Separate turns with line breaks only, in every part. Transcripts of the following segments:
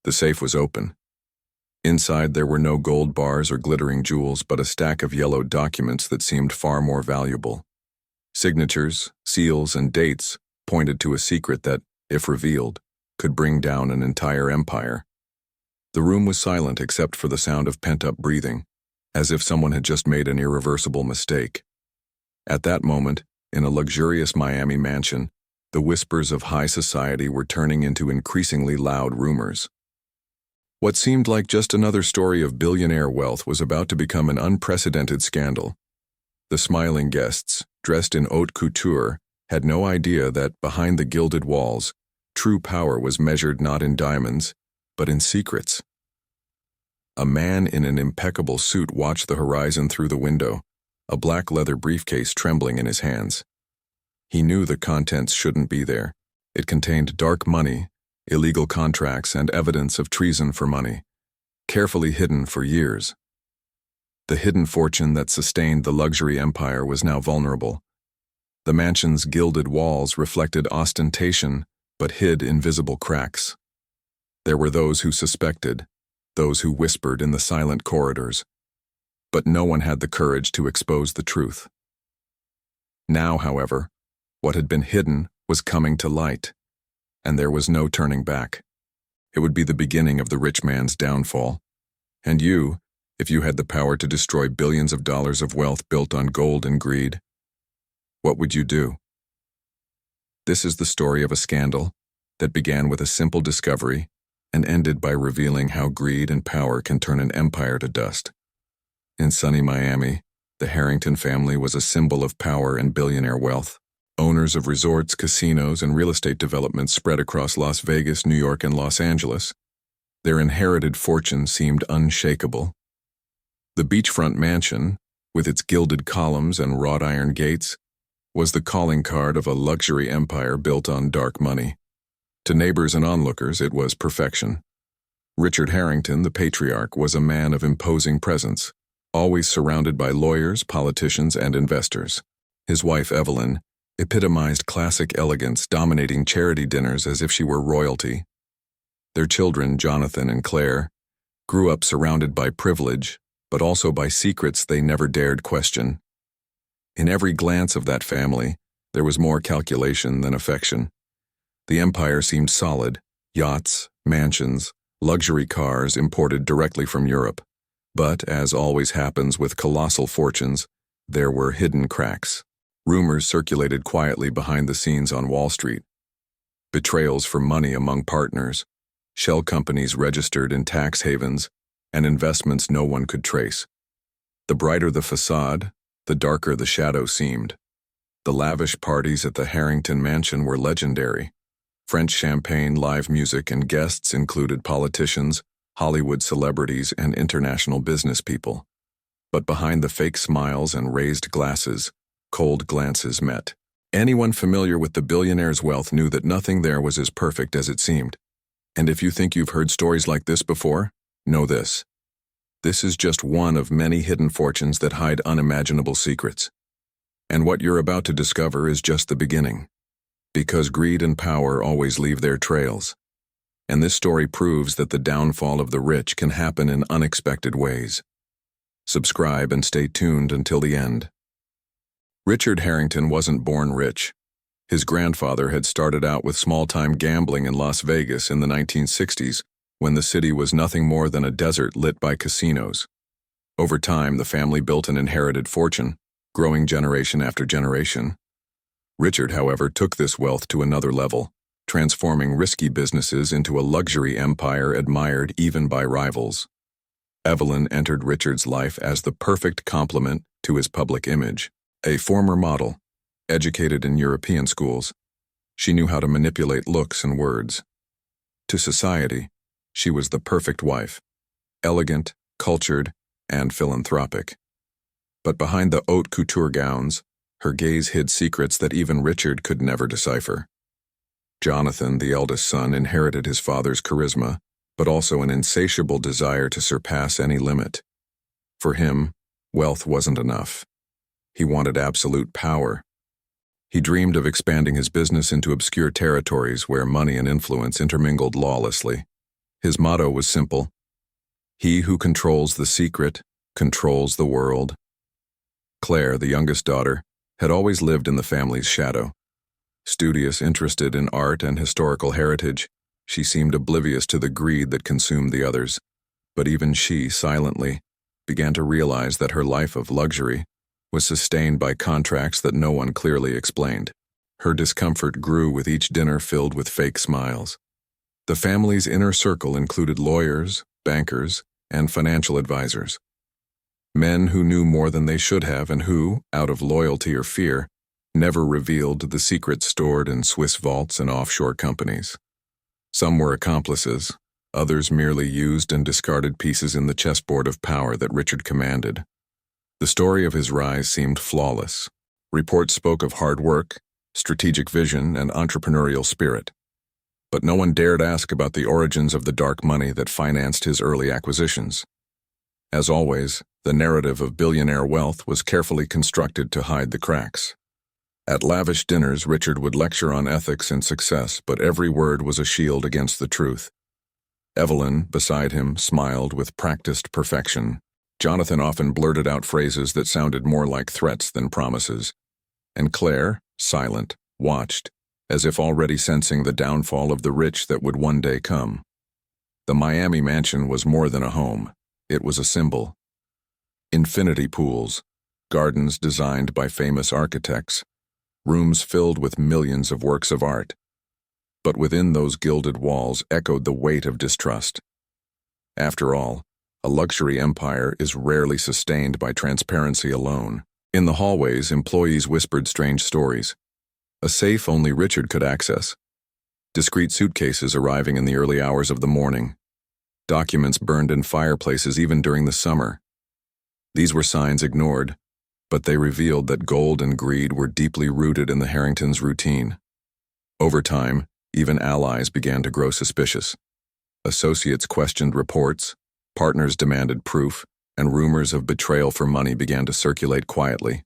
The safe was open. Inside there were no gold bars or glittering jewels, but a stack of yellowed documents that seemed far more valuable. Signatures, seals, and dates pointed to a secret that, if revealed, could bring down an entire empire. The room was silent except for the sound of pent-up breathing, as if someone had just made an irreversible mistake. At that moment, in a luxurious Miami mansion, the whispers of high society were turning into increasingly loud rumors. What seemed like just another story of billionaire wealth was about to become an unprecedented scandal. The smiling guests, dressed in haute couture, had no idea that, behind the gilded walls, true power was measured not in diamonds, but in secrets. A man in an impeccable suit watched the horizon through the window, a black leather briefcase trembling in his hands. He knew the contents shouldn't be there. It contained dark money, illegal contracts, and evidence of treason for money, carefully hidden for years. The hidden fortune that sustained the luxury empire was now vulnerable. The mansion's gilded walls reflected ostentation, but hid invisible cracks. There were those who suspected, those who whispered in the silent corridors, but no one had the courage to expose the truth. Now, however, what had been hidden was coming to light, and there was no turning back. It would be the beginning of the rich man's downfall. And you, if you had the power to destroy billions of dollars of wealth built on gold and greed, what would you do? This is the story of a scandal that began with a simple discovery and ended by revealing how greed and power can turn an empire to dust. In sunny Miami, the Harrington family was a symbol of power and billionaire wealth. Owners of resorts, casinos, and real estate developments spread across Las Vegas, New York, and Los Angeles. Their inherited fortune seemed unshakable. The beachfront mansion, with its gilded columns and wrought iron gates, was the calling card of a luxury empire built on dark money. To neighbors and onlookers, it was perfection. Richard Harrington, the patriarch, was a man of imposing presence, always surrounded by lawyers, politicians, and investors. His wife, Evelyn, epitomized classic elegance, dominating charity dinners as if she were royalty. Their children, Jonathan and Claire, grew up surrounded by privilege, but also by secrets they never dared question. In every glance of that family, there was more calculation than affection. The empire seemed solid: yachts, mansions, luxury cars imported directly from Europe. But, as always happens with colossal fortunes, there were hidden cracks. Rumors circulated quietly behind the scenes on Wall Street. Betrayals for money among partners, shell companies registered in tax havens, and investments no one could trace. The brighter the facade, the darker the shadow seemed. The lavish parties at the Harrington mansion were legendary. French champagne, live music, and guests included politicians, Hollywood celebrities, and international business people. But behind the fake smiles and raised glasses, cold glances met. Anyone familiar with the billionaire's wealth knew that nothing there was as perfect as it seemed. And if you think you've heard stories like this before, know this. This is just one of many hidden fortunes that hide unimaginable secrets. And what you're about to discover is just the beginning. Because greed and power always leave their trails. And this story proves that the downfall of the rich can happen in unexpected ways. Subscribe and stay tuned until the end. Richard Harrington wasn't born rich. His grandfather had started out with small-time gambling in Las Vegas in the 1960s, when the city was nothing more than a desert lit by casinos. Over time, the family built an inherited fortune, growing generation after generation. Richard, however, took this wealth to another level, transforming risky businesses into a luxury empire admired even by rivals. Evelyn entered Richard's life as the perfect complement to his public image. A former model, educated in European schools, she knew how to manipulate looks and words. To society, she was the perfect wife, elegant, cultured, and philanthropic. But behind the haute couture gowns, her gaze hid secrets that even Richard could never decipher. Jonathan, the eldest son, inherited his father's charisma, but also an insatiable desire to surpass any limit. For him, wealth wasn't enough. He wanted absolute power. He dreamed of expanding his business into obscure territories where money and influence intermingled lawlessly. His motto was simple: "He who controls the secret controls the world." Claire, the youngest daughter, had always lived in the family's shadow. Studious, interested in art and historical heritage, she seemed oblivious to the greed that consumed the others. But even she, silently, began to realize that her life of luxury was sustained by contracts that no one clearly explained. Her discomfort grew with each dinner filled with fake smiles. The family's inner circle included lawyers, bankers, and financial advisors. Men who knew more than they should have and who, out of loyalty or fear, never revealed the secrets stored in Swiss vaults and offshore companies. Some were accomplices, others merely used and discarded pieces in the chessboard of power that Richard commanded. The story of his rise seemed flawless. Reports spoke of hard work, strategic vision, and entrepreneurial spirit. But no one dared ask about the origins of the dark money that financed his early acquisitions. As always, the narrative of billionaire wealth was carefully constructed to hide the cracks. At lavish dinners, Richard would lecture on ethics and success, but every word was a shield against the truth. Evelyn, beside him, smiled with practiced perfection. Jonathan often blurted out phrases that sounded more like threats than promises. And Claire, silent, watched, as if already sensing the downfall of the rich that would one day come. The Miami mansion was more than a home. It was a symbol. Infinity pools, gardens designed by famous architects, rooms filled with millions of works of art. But within those gilded walls echoed the weight of distrust. After all, a luxury empire is rarely sustained by transparency alone. In the hallways, employees whispered strange stories. A safe only Richard could access. Discreet suitcases arriving in the early hours of the morning. Documents burned in fireplaces even during the summer. These were signs ignored, but they revealed that gold and greed were deeply rooted in the Harringtons' routine. Over time, even allies began to grow suspicious. Associates questioned reports, partners demanded proof, and rumors of betrayal for money began to circulate quietly.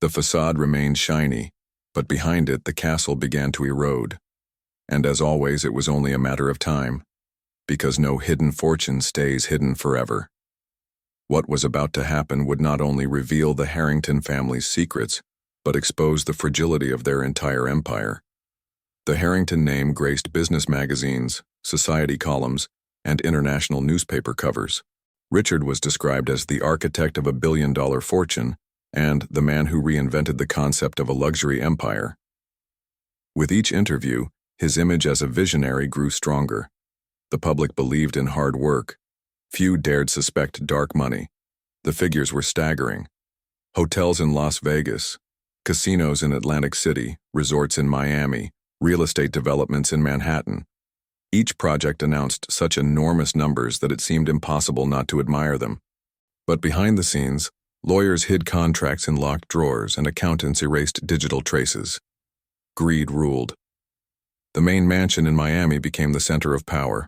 The facade remained shiny, but behind it the castle began to erode. And as always, it was only a matter of time, because no hidden fortune stays hidden forever. What was about to happen would not only reveal the Harrington family's secrets, but expose the fragility of their entire empire. The Harrington name graced business magazines, society columns, and international newspaper covers. Richard was described as the architect of a billion-dollar fortune and the man who reinvented the concept of a luxury empire. With each interview, his image as a visionary grew stronger. The public believed in hard work. Few dared suspect dark money. The figures were staggering. Hotels in Las Vegas, casinos in Atlantic City, resorts in Miami, real estate developments in Manhattan. Each project announced such enormous numbers that it seemed impossible not to admire them. But behind the scenes, lawyers hid contracts in locked drawers and accountants erased digital traces. Greed ruled. The main mansion in Miami became the center of power.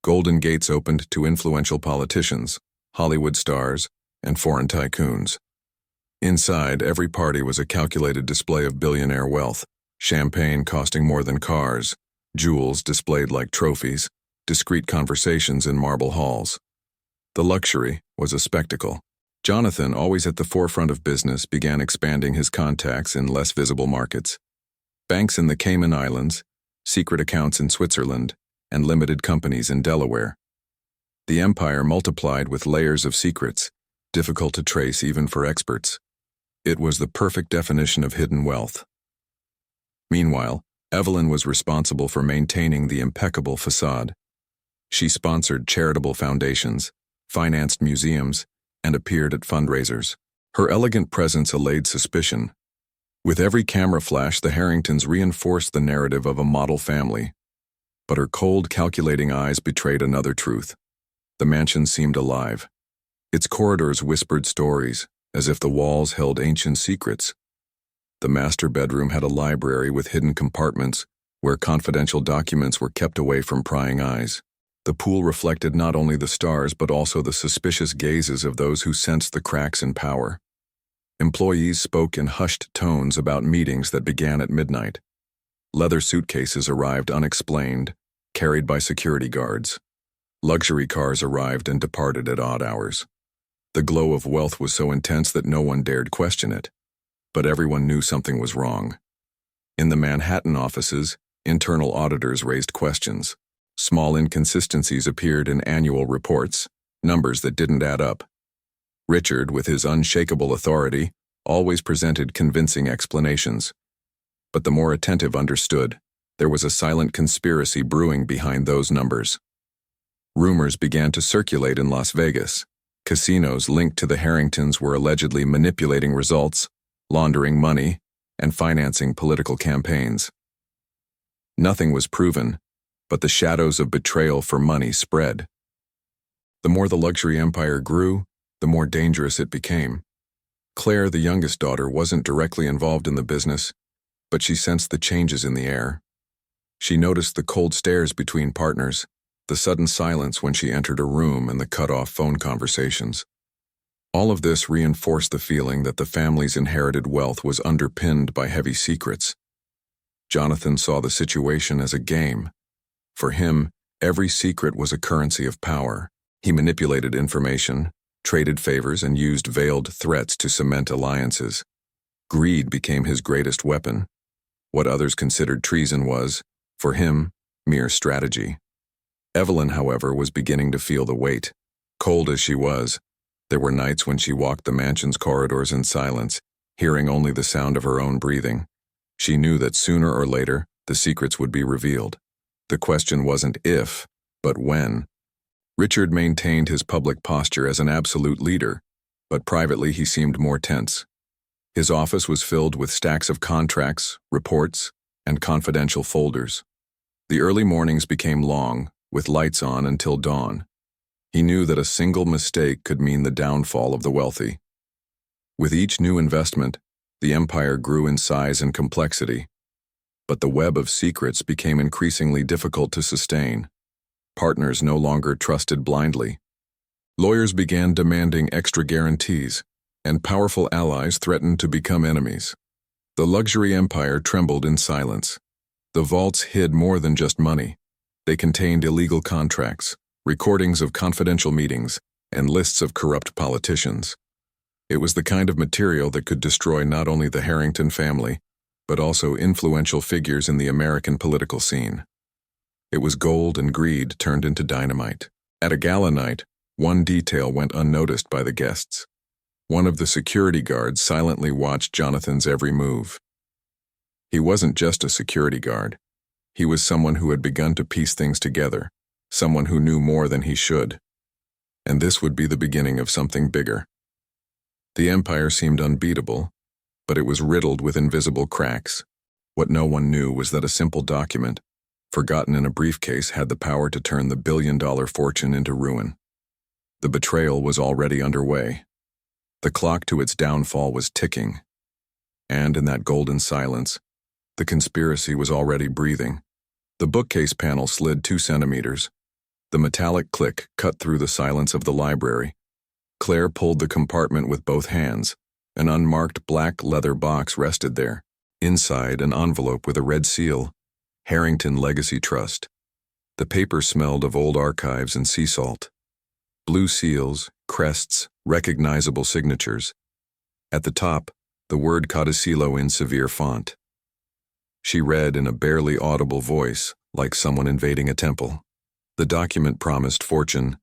Golden gates opened to influential politicians, Hollywood stars, and foreign tycoons. Inside, every party was a calculated display of billionaire wealth, champagne costing more than cars, jewels displayed like trophies, discreet conversations in marble halls. The luxury was a spectacle. Jonathan, always at the forefront of business, began expanding his contacts in less visible markets. Banks in the Cayman Islands, secret accounts in Switzerland, and limited companies in Delaware. The empire multiplied with layers of secrets, difficult to trace even for experts. It was the perfect definition of hidden wealth. Meanwhile, Evelyn was responsible for maintaining the impeccable facade. She sponsored charitable foundations, financed museums, and appeared at fundraisers. Her elegant presence allayed suspicion. With every camera flash, the Harringtons reinforced the narrative of a model family. But her cold, calculating eyes betrayed another truth. The mansion seemed alive. Its corridors whispered stories, as if the walls held ancient secrets. The master bedroom had a library with hidden compartments, where confidential documents were kept away from prying eyes. The pool reflected not only the stars but also the suspicious gazes of those who sensed the cracks in power. Employees spoke in hushed tones about meetings that began at midnight. Leather suitcases arrived unexplained, carried by security guards. Luxury cars arrived and departed at odd hours. The glow of wealth was so intense that no one dared question it. But everyone knew something was wrong. In the Manhattan offices, internal auditors raised questions. Small inconsistencies appeared in annual reports, numbers that didn't add up. Richard, with his unshakable authority, always presented convincing explanations. But the more attentive understood, there was a silent conspiracy brewing behind those numbers. Rumors began to circulate in Las Vegas. Casinos linked to the Harringtons were allegedly manipulating results, laundering money, and financing political campaigns. Nothing was proven, but the shadows of betrayal for money spread. The more the luxury empire grew, the more dangerous it became. Claire, the youngest daughter, wasn't directly involved in the business, but she sensed the changes in the air. She noticed the cold stares between partners, the sudden silence when she entered a room, and the cut-off phone conversations. All of this reinforced the feeling that the family's inherited wealth was underpinned by heavy secrets. Jonathan saw the situation as a game. For him, every secret was a currency of power. He manipulated information, traded favors, and used veiled threats to cement alliances. Greed became his greatest weapon. What others considered treason was, for him, mere strategy. Evelyn, however, was beginning to feel the weight. Cold as she was, there were nights when she walked the mansion's corridors in silence, hearing only the sound of her own breathing. She knew that sooner or later, the secrets would be revealed. The question wasn't if, but when. Richard maintained his public posture as an absolute leader, but privately he seemed more tense. His office was filled with stacks of contracts, reports, and confidential folders. The early mornings became long, with lights on until dawn. He knew that a single mistake could mean the downfall of the wealthy. With each new investment, the empire grew in size and complexity. But the web of secrets became increasingly difficult to sustain. Partners no longer trusted blindly. Lawyers began demanding extra guarantees, and powerful allies threatened to become enemies. The luxury empire trembled in silence. The vaults hid more than just money. They contained illegal contracts, recordings of confidential meetings, and lists of corrupt politicians. It was the kind of material that could destroy not only the Harrington family, but also influential figures in the American political scene. It was gold and greed turned into dynamite. At a gala night, one detail went unnoticed by the guests. One of the security guards silently watched Jonathan's every move. He wasn't just a security guard. He was someone who had begun to piece things together, someone who knew more than he should. And this would be the beginning of something bigger. The empire seemed unbeatable, but it was riddled with invisible cracks. What no one knew was that a simple document, forgotten in a briefcase, had the power to turn the billion-dollar fortune into ruin. The betrayal was already underway. The clock to its downfall was ticking. And in that golden silence, the conspiracy was already breathing. The bookcase panel slid 2 centimeters. The metallic click cut through the silence of the library. Claire pulled the compartment with both hands. An unmarked black leather box rested there. Inside, an envelope with a red seal. Harrington Legacy Trust. The paper smelled of old archives and sea salt. Blue seals, crests, recognizable signatures. At the top, the word codicilo in severe font. She read in a barely audible voice, like someone invading a temple. The document promised fortune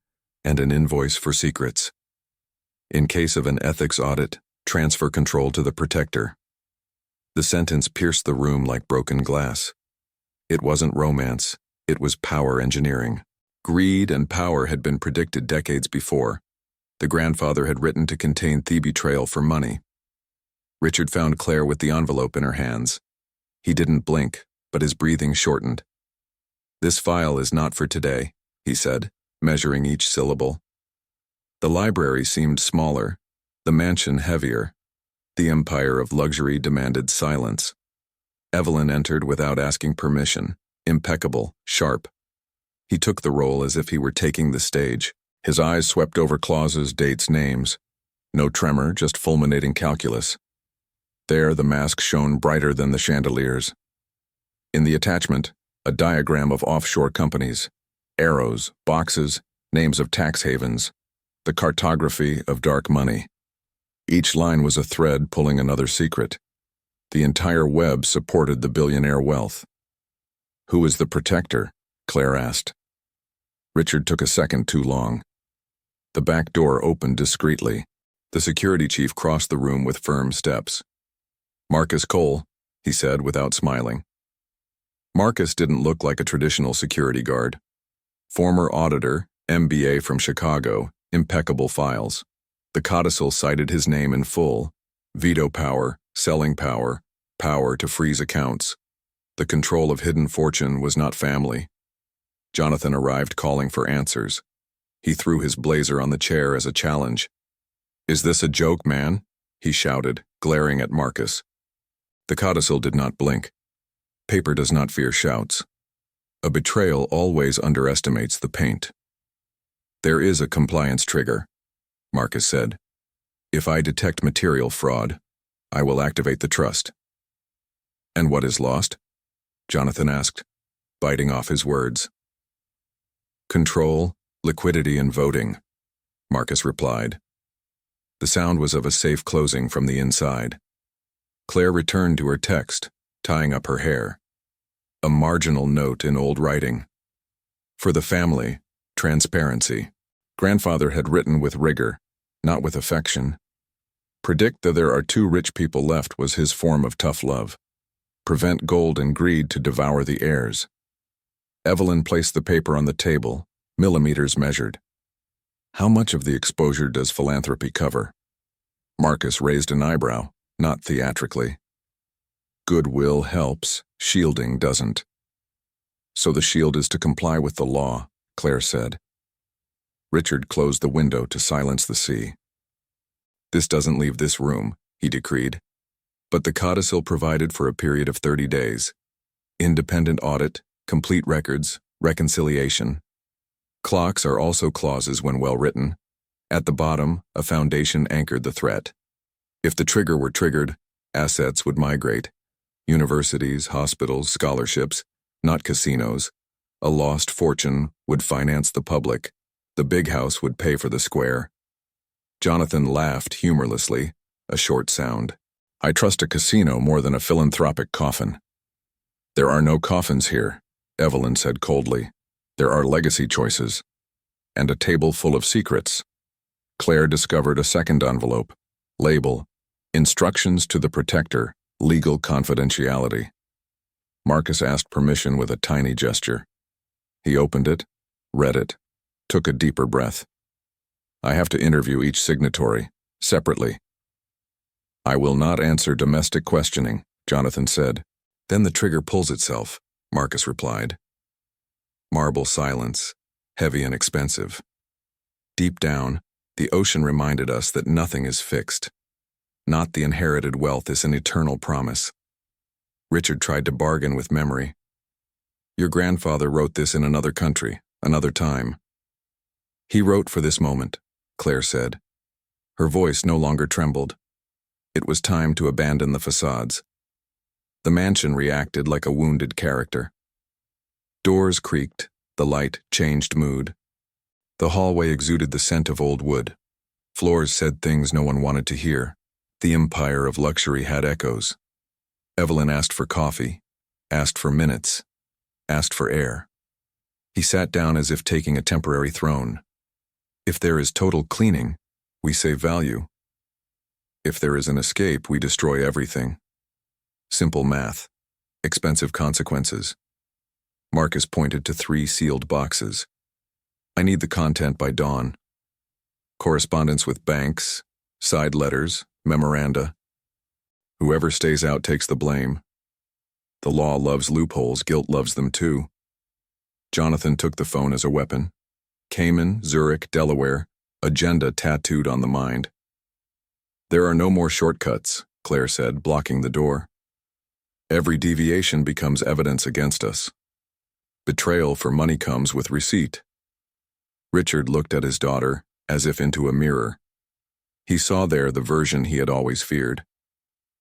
and an invoice for secrets. In case of an ethics audit, transfer control to the protector. The sentence pierced the room like broken glass. It wasn't romance, it was power engineering. Greed and power had been predicted decades before. The grandfather had written to contain the betrayal for money. Richard found Claire with the envelope in her hands. He didn't blink, but his breathing shortened. "This file is not for today," he said, measuring each syllable. The library seemed smaller, the mansion heavier. The empire of luxury demanded silence. Evelyn entered without asking permission, impeccable, sharp. He took the role as if he were taking the stage. His eyes swept over clauses, dates, names. No tremor, just fulminating calculus. There, the mask shone brighter than the chandeliers. In the attachment, a diagram of offshore companies, arrows, boxes, names of tax havens, the cartography of dark money. Each line was a thread pulling another secret. The entire web supported the billionaire wealth. "Who is the protector?" Claire asked. Richard took a second too long. The back door opened discreetly. The security chief crossed the room with firm steps. "Marcus Cole," he said without smiling. Marcus didn't look like a traditional security guard. Former auditor, MBA from Chicago, impeccable files. The codicil cited his name in full: veto power, selling power, power to freeze accounts. The control of hidden fortune was not family. Jonathan arrived calling for answers. He threw his blazer on the chair as a challenge. "Is this a joke, man?" he shouted, glaring at Marcus. The codicil did not blink. Paper does not fear shouts. A betrayal always underestimates the paint. "There is a compliance trigger," Marcus said. "If I detect material fraud, I will activate the trust." "And what is lost?" Jonathan asked, biting off his words. "Control, liquidity, and voting," Marcus replied. The sound was of a safe closing from the inside. Claire returned to her text, tying up her hair. A marginal note in old writing. "For the family, transparency." Grandfather had written with rigor, not with affection. "Predict that there are two rich people left" was his form of tough love. "Prevent gold and greed to devour the heirs." Evelyn placed the paper on the table, millimeters measured. "How much of the exposure does philanthropy cover?" Marcus raised an eyebrow, not theatrically. "Goodwill helps, shielding doesn't." "So the shield is to comply with the law," Claire said. Richard closed the window to silence the sea. "This doesn't leave this room," he decreed. But the codicil provided for a period of 30 days. Independent audit, complete records, reconciliation. Clocks are also clauses when well written. At the bottom, a foundation anchored the threat. If the trigger were triggered, assets would migrate. Universities, hospitals, scholarships, not casinos. A lost fortune would finance the public. The big house would pay for the square. Jonathan laughed humorlessly, a short sound. "I trust a casino more than a philanthropic coffin." "There are no coffins here," Evelyn said coldly. "There are legacy choices. And a table full of secrets." Claire discovered a second envelope. Label: "Instructions to the Protector, Legal Confidentiality." Marcus asked permission with a tiny gesture. He opened it, read it, took a deeper breath. "I have to interview each signatory, separately." "I will not answer domestic questioning," Jonathan said. "Then the trigger pulls itself," Marcus replied. Marble silence, heavy and expensive. Deep down, the ocean reminded us that nothing is fixed. Not the inherited wealth is an eternal promise. Richard tried to bargain with memory. "Your grandfather wrote this in another country, another time." "He wrote for this moment," Claire said. Her voice no longer trembled. It was time to abandon the facades. The mansion reacted like a wounded character. Doors creaked, the light changed mood. The hallway exuded the scent of old wood. Floors said things no one wanted to hear. The empire of luxury had echoes. Evelyn asked for coffee, asked for minutes, asked for air. He sat down as if taking a temporary throne. If there is total cleaning, we save value. If there is an escape, we destroy everything. Simple math. Expensive consequences. Marcus pointed to 3 sealed boxes. "I need the content by dawn." Correspondence with banks, side letters, memoranda. Whoever stays out takes the blame. The law loves loopholes, guilt loves them too. Jonathan took the phone as a weapon. Cayman, Zurich, Delaware, agenda tattooed on the mind. "There are no more shortcuts," Claire said, blocking the door. "Every deviation becomes evidence against us. Betrayal for money comes with receipt." Richard looked at his daughter, as if into a mirror. He saw there the version he had always feared.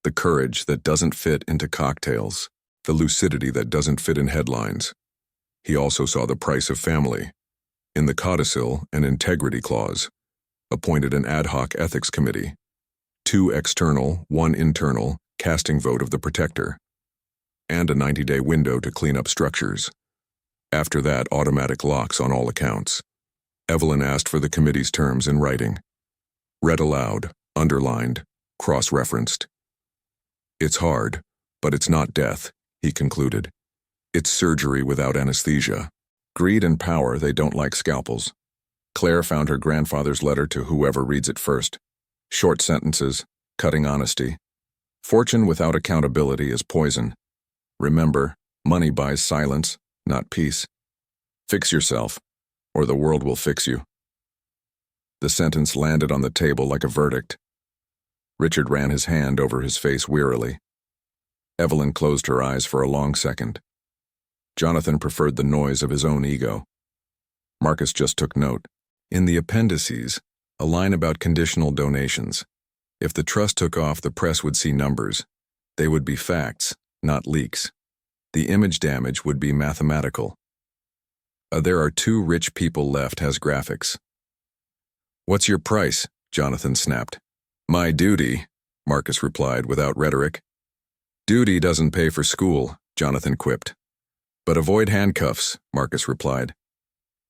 The courage that doesn't fit into cocktails. The lucidity that doesn't fit in headlines. He also saw the price of family. In the codicil, an integrity clause. Appointed an ad hoc ethics committee. 2 external, 1 internal, casting vote of the protector. And a 90-day window to clean up structures. After that, automatic locks on all accounts. Evelyn asked for the committee's terms in writing. Read aloud, underlined, cross-referenced. It's hard, but it's not death, he concluded. It's surgery without anesthesia. Greed and power, they don't like scalpels. Claire found her grandfather's letter to whoever reads it first. Short sentences, cutting honesty. Fortune without accountability is poison. Remember, money buys silence, not peace. Fix yourself, or the world will fix you. The sentence landed on the table like a verdict. Richard ran his hand over his face wearily. Evelyn closed her eyes for a long second. Jonathan preferred the noise of his own ego. Marcus just took note. In the appendices, a line about conditional donations. If the trust took off, the press would see numbers. They would be facts, not leaks. The image damage would be mathematical. There are 2 rich people left has graphics. What's your price? Jonathan snapped. My duty, Marcus replied without rhetoric. Duty doesn't pay for school, Jonathan quipped. But avoid handcuffs, Marcus replied.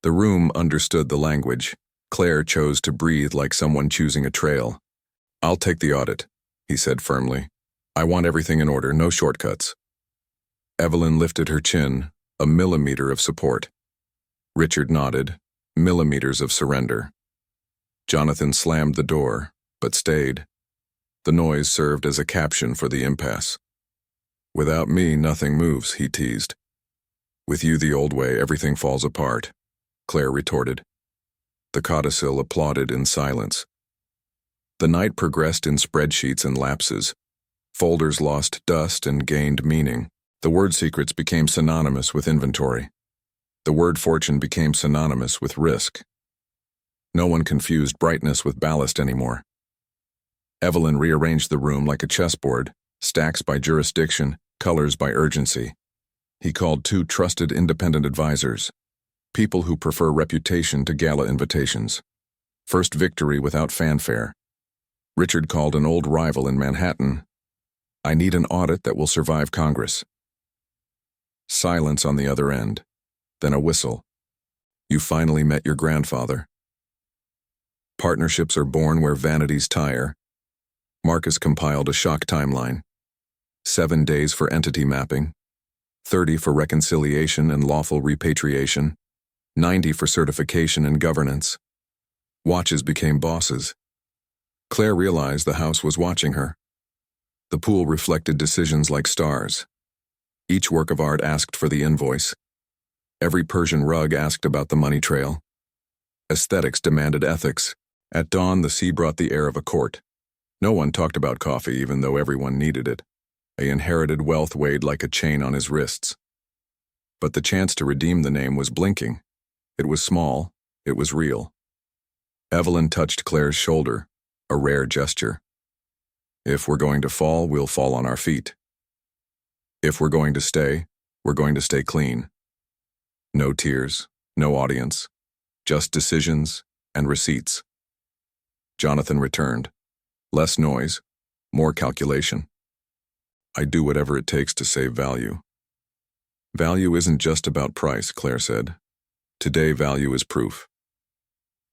The room understood the language. Claire chose to breathe like someone choosing a trail. I'll take the audit, he said firmly. I want everything in order, no shortcuts. Evelyn lifted her chin, a millimeter of support. Richard nodded, millimeters of surrender. Jonathan slammed the door, but stayed. The noise served as a caption for the impasse. Without me, nothing moves, he teased. With you the old way, everything falls apart, Claire retorted. The codicil applauded in silence. The night progressed in spreadsheets and lapses. Folders lost dust and gained meaning. The word secrets became synonymous with inventory. The word fortune became synonymous with risk. No one confused brightness with ballast anymore. Evelyn rearranged the room like a chessboard, stacks by jurisdiction, colors by urgency. He called 2 trusted independent advisors, people who prefer reputation to gala invitations. First victory without fanfare. Richard called an old rival in Manhattan. I need an audit that will survive Congress. Silence on the other end. Then a whistle. You finally met your grandfather. Partnerships are born where vanities tire. Marcus compiled a shock timeline. 7 days for entity mapping. 30 for reconciliation and lawful repatriation, 90 for certification and governance. Watches became bosses. Claire realized the house was watching her. The pool reflected decisions like stars. Each work of art asked for the invoice. Every Persian rug asked about the money trail. Aesthetics demanded ethics. At dawn, the sea brought the air of a court. No one talked about coffee, even though everyone needed it. A inherited wealth weighed like a chain on his wrists. But the chance to redeem the name was blinking. It was small. It was real. Evelyn touched Claire's shoulder, a rare gesture. If we're going to fall, we'll fall on our feet. If we're going to stay, we're going to stay clean. No tears, no audience, just decisions and receipts. Jonathan returned. Less noise, more calculation. I do whatever it takes to save value. Value isn't just about price, Claire said. Today, value is proof.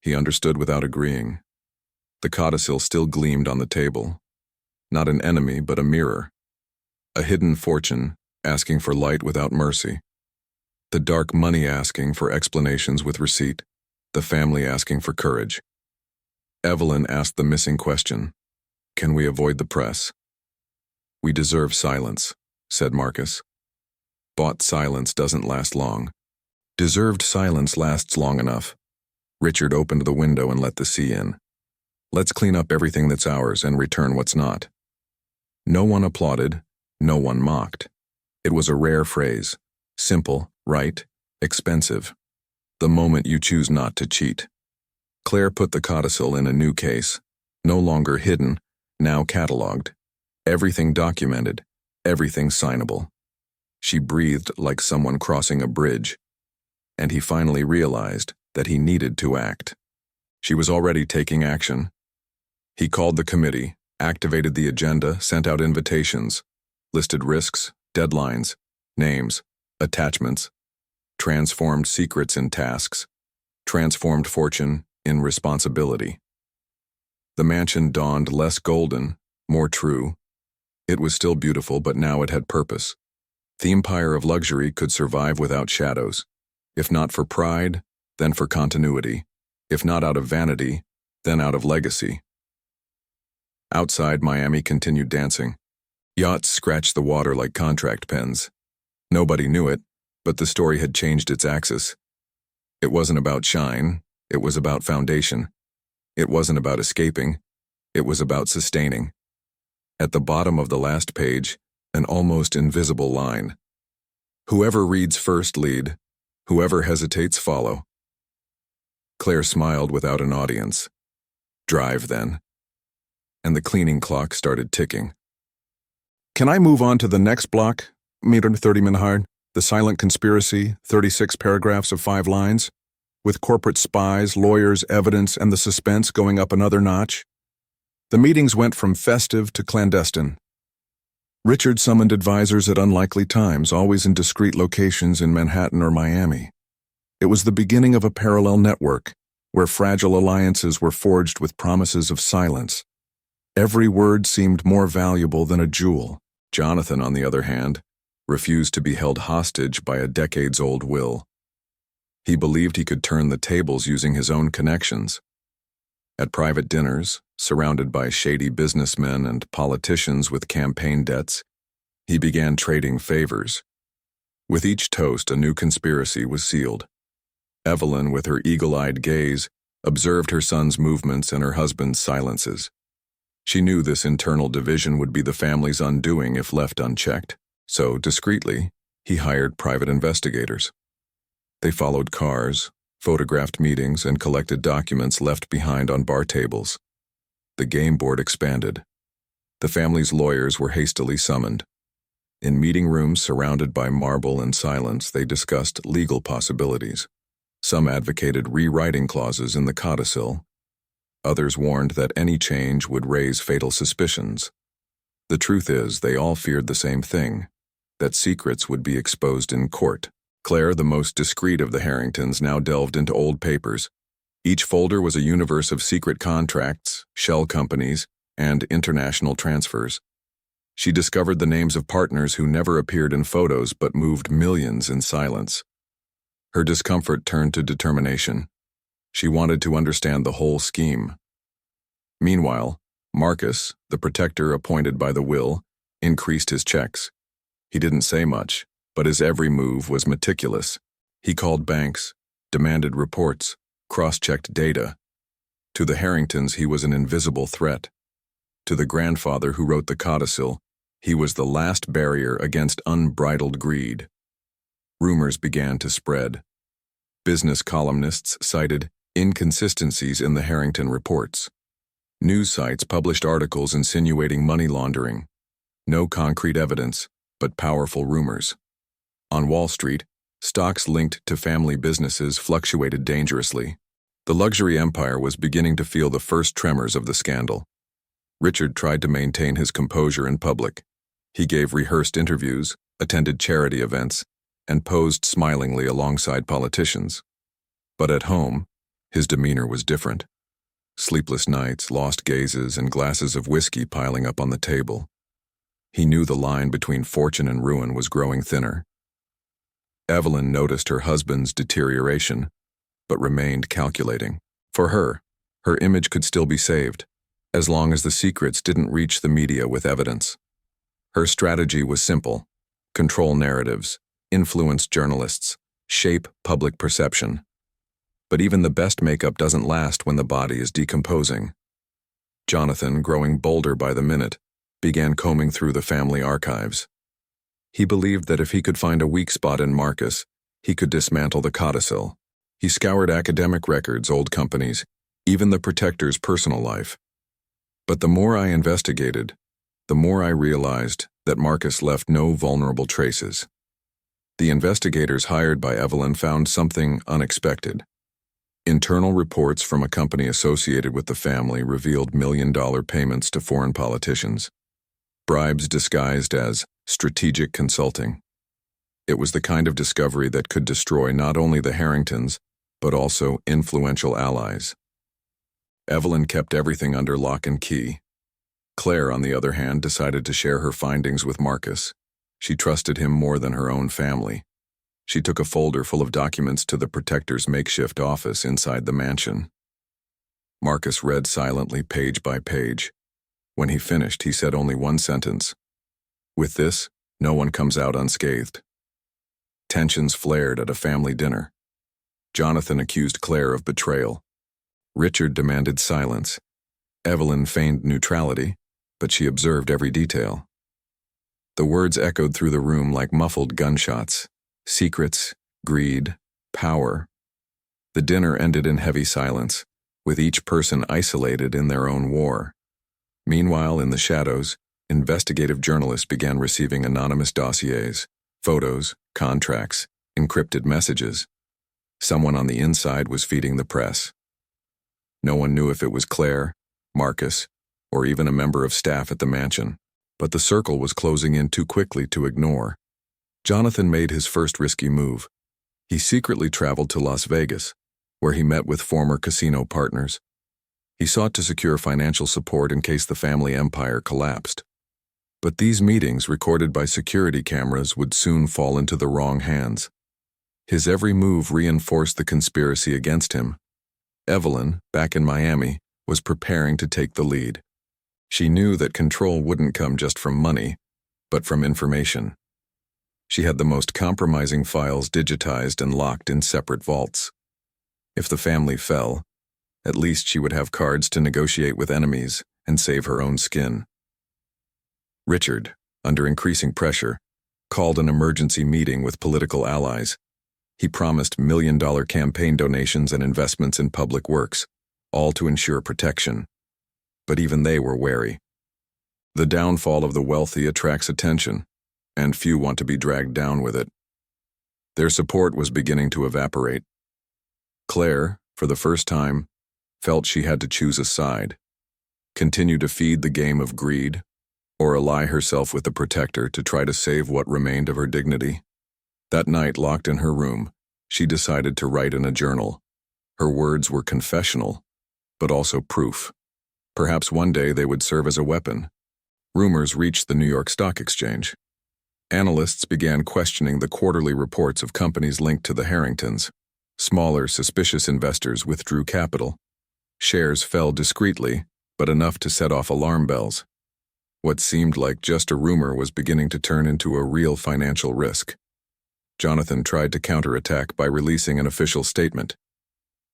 He understood without agreeing. The codicil still gleamed on the table. Not an enemy, but a mirror. A hidden fortune, asking for light without mercy. The dark money asking for explanations with receipt. The family asking for courage. Evelyn asked the missing question. Can we avoid the press? We deserve silence, said Marcus. Bought silence doesn't last long. Deserved silence lasts long enough. Richard opened the window and let the sea in. Let's clean up everything that's ours and return what's not. No one applauded, no one mocked. It was a rare phrase. Simple, right, expensive. The moment you choose not to cheat. Claire put the codicil in a new case, no longer hidden, now catalogued. Everything documented, everything signable. She breathed like someone crossing a bridge. and he finally realized that he needed to act. She was already taking action. He called the committee, activated the agenda, sent out invitations, listed risks, deadlines, names, attachments, transformed secrets in tasks, transformed fortune in responsibility. The mansion dawned less golden, more true. It was still beautiful, but now it had purpose. The empire of luxury could survive without shadows. If not for pride, then for continuity. If not out of vanity, then out of legacy. Outside, Miami continued dancing. Yachts scratched the water like contract pens. Nobody knew it, but the story had changed its axis. It wasn't about shine, it was about foundation. It wasn't about escaping, it was about sustaining. At the bottom of the last page, an almost invisible line. Whoever reads first lead, whoever hesitates follow. Claire smiled without an audience. Drive, then. And the cleaning clock started ticking.
Can I move on to the next block, Meter 30 Minhard? The silent conspiracy, 36 paragraphs of 5 lines, with corporate spies, lawyers, evidence, and the suspense going up another notch? The meetings went from festive to clandestine. Richard summoned advisors at unlikely times, always in discreet locations in Manhattan or Miami. It was the beginning of a parallel network, where fragile alliances were forged with promises of silence. Every word seemed more valuable than a jewel.
Jonathan, on the other hand, refused to be held hostage by a decades-old will. He believed he could turn the tables using his own connections. At private dinners, surrounded by shady businessmen and politicians with campaign debts, he began trading favors. With each toast, a new conspiracy was sealed. Evelyn, with her eagle-eyed gaze, observed her son's movements and her husband's silences. She knew this internal division would be the family's undoing if left unchecked. So, discreetly, he hired private investigators. They followed cars, photographed meetings, and collected documents left behind on bar tables. The game board expanded. The family's lawyers were hastily summoned. In meeting rooms surrounded by marble and silence, they discussed legal possibilities. Some advocated rewriting clauses in the codicil. Others warned that any change would raise fatal suspicions. The truth is, they all feared the same thing, that secrets would be exposed in court. Claire, the most discreet of the Harringtons, now delved into old papers. Each folder was a universe of secret contracts, shell companies, and international transfers. She discovered the names of partners who never appeared in photos but moved millions in silence. Her discomfort turned to determination. She wanted to understand the whole scheme. Meanwhile, Marcus, the protector appointed by the will, increased his checks. He didn't say much, but his every move was meticulous. He called banks, demanded reports, cross-checked data. To the Harringtons, he was an invisible threat. To the grandfather who wrote the codicil, he was the last barrier against unbridled greed. Rumors began to spread. Business columnists cited inconsistencies in the Harrington reports. News sites published articles insinuating money laundering. No concrete evidence, but powerful rumors. On Wall Street, stocks linked to family businesses fluctuated dangerously. The luxury empire was beginning to feel the first tremors of the scandal. Richard tried to maintain his composure in public. He gave rehearsed interviews, attended charity events, and posed smilingly alongside politicians. But at home, his demeanor was different. Sleepless nights, lost gazes, and glasses of whiskey piling up on the table. He knew the line between fortune and ruin was growing thinner. Evelyn noticed her husband's deterioration, but remained calculating. For her image could still be saved, as long as the secrets didn't reach the media with evidence. Her strategy was simple: control narratives, influence journalists, shape public perception. But even the best makeup doesn't last when the body is decomposing. Jonathan, growing bolder by the minute, began combing through the family archives. He believed that if he could find a weak spot in Marcus, he could dismantle the codicil. He scoured academic records, old companies, even the protector's personal life. But the more I investigated, the more I realized that Marcus left no vulnerable traces. The investigators hired by Evelyn found something unexpected. Internal reports from a company associated with the family revealed million-dollar payments to foreign politicians, bribes disguised as strategic consulting. It was the kind of discovery that could destroy not only the Harringtons, but also influential allies. Evelyn kept everything under lock and key. Claire, on the other hand, decided to share her findings with Marcus. She trusted him more than her own family. She took a folder full of documents to the protector's makeshift office inside the mansion. Marcus read silently page by page. When he finished, he said only one sentence. "With this, no one comes out unscathed." Tensions flared at a family dinner. Jonathan accused Claire of betrayal. Richard demanded silence. Evelyn feigned neutrality, but she observed every detail. The words echoed through the room like muffled gunshots. Secrets, greed, power. The dinner ended in heavy silence, with each person isolated in their own war. Meanwhile, in the shadows, investigative journalists began receiving anonymous dossiers, photos, contracts, encrypted messages. Someone on the inside was feeding the press. No one knew if it was Claire, Marcus, or even a member of staff at the mansion, but the circle was closing in too quickly to ignore. Jonathan made his first risky move. He secretly traveled to Las Vegas, where he met with former casino partners. He sought to secure financial support in case the family empire collapsed. But these meetings, recorded by security cameras, would soon fall into the wrong hands. His every move reinforced the conspiracy against him. Evelyn, back in Miami, was preparing to take the lead. She knew that control wouldn't come just from money, but from information. She had the most compromising files digitized and locked in separate vaults. If the family fell, at least she would have cards to negotiate with enemies and save her own skin. Richard, under increasing pressure, called an emergency meeting with political allies. He promised million-dollar campaign donations and investments in public works, all to ensure protection. But even they were wary. The downfall of the wealthy attracts attention, and few want to be dragged down with it. Their support was beginning to evaporate. Claire, for the first time, felt she had to choose a side: continue to feed the game of greed, or ally herself with the protector to try to save what remained of her dignity. That night, locked in her room, she decided to write in a journal. Her words were confessional, but also proof. Perhaps one day they would serve as a weapon. Rumors reached the New York Stock Exchange. Analysts began questioning the quarterly reports of companies linked to the Harringtons. Smaller, suspicious investors withdrew capital. Shares fell discreetly, but enough to set off alarm bells. What seemed like just a rumor was beginning to turn into a real financial risk. Jonathan tried to counterattack by releasing an official statement.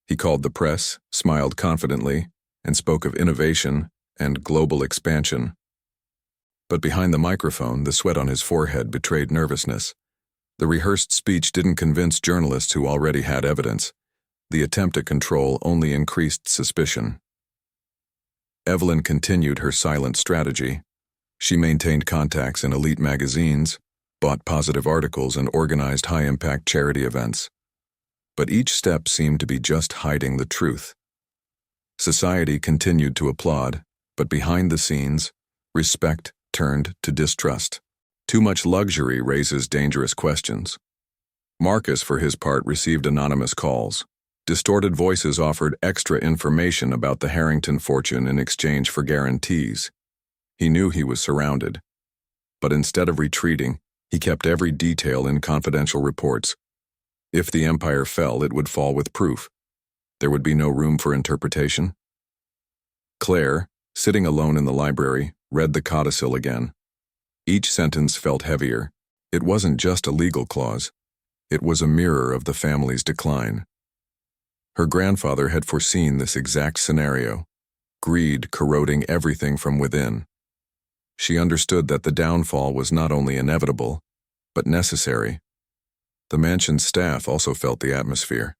He called the press, smiled confidently, and spoke of innovation and global expansion. But behind the microphone, the sweat on his forehead betrayed nervousness. The rehearsed speech didn't convince journalists who already had evidence. The attempt at control only increased suspicion. Evelyn continued her silent strategy. She maintained contacts in elite magazines, bought positive articles, and organized high-impact charity events. But each step seemed to be just hiding the truth. Society continued to applaud, but behind the scenes, respect turned to distrust. Too much luxury raises dangerous questions. Marcus, for his part, received anonymous calls. Distorted voices offered extra information about the Harrington fortune in exchange for guarantees. He knew he was surrounded. But instead of retreating, he kept every detail in confidential reports. If the empire fell, it would fall with proof. There would be no room for interpretation. Claire, sitting alone in the library, read the codicil again. Each sentence felt heavier. It wasn't just a legal clause. It was a mirror of the family's decline. Her grandfather had foreseen this exact scenario, greed corroding everything from within. She understood that the downfall was not only inevitable, but necessary. The mansion's staff also felt the atmosphere.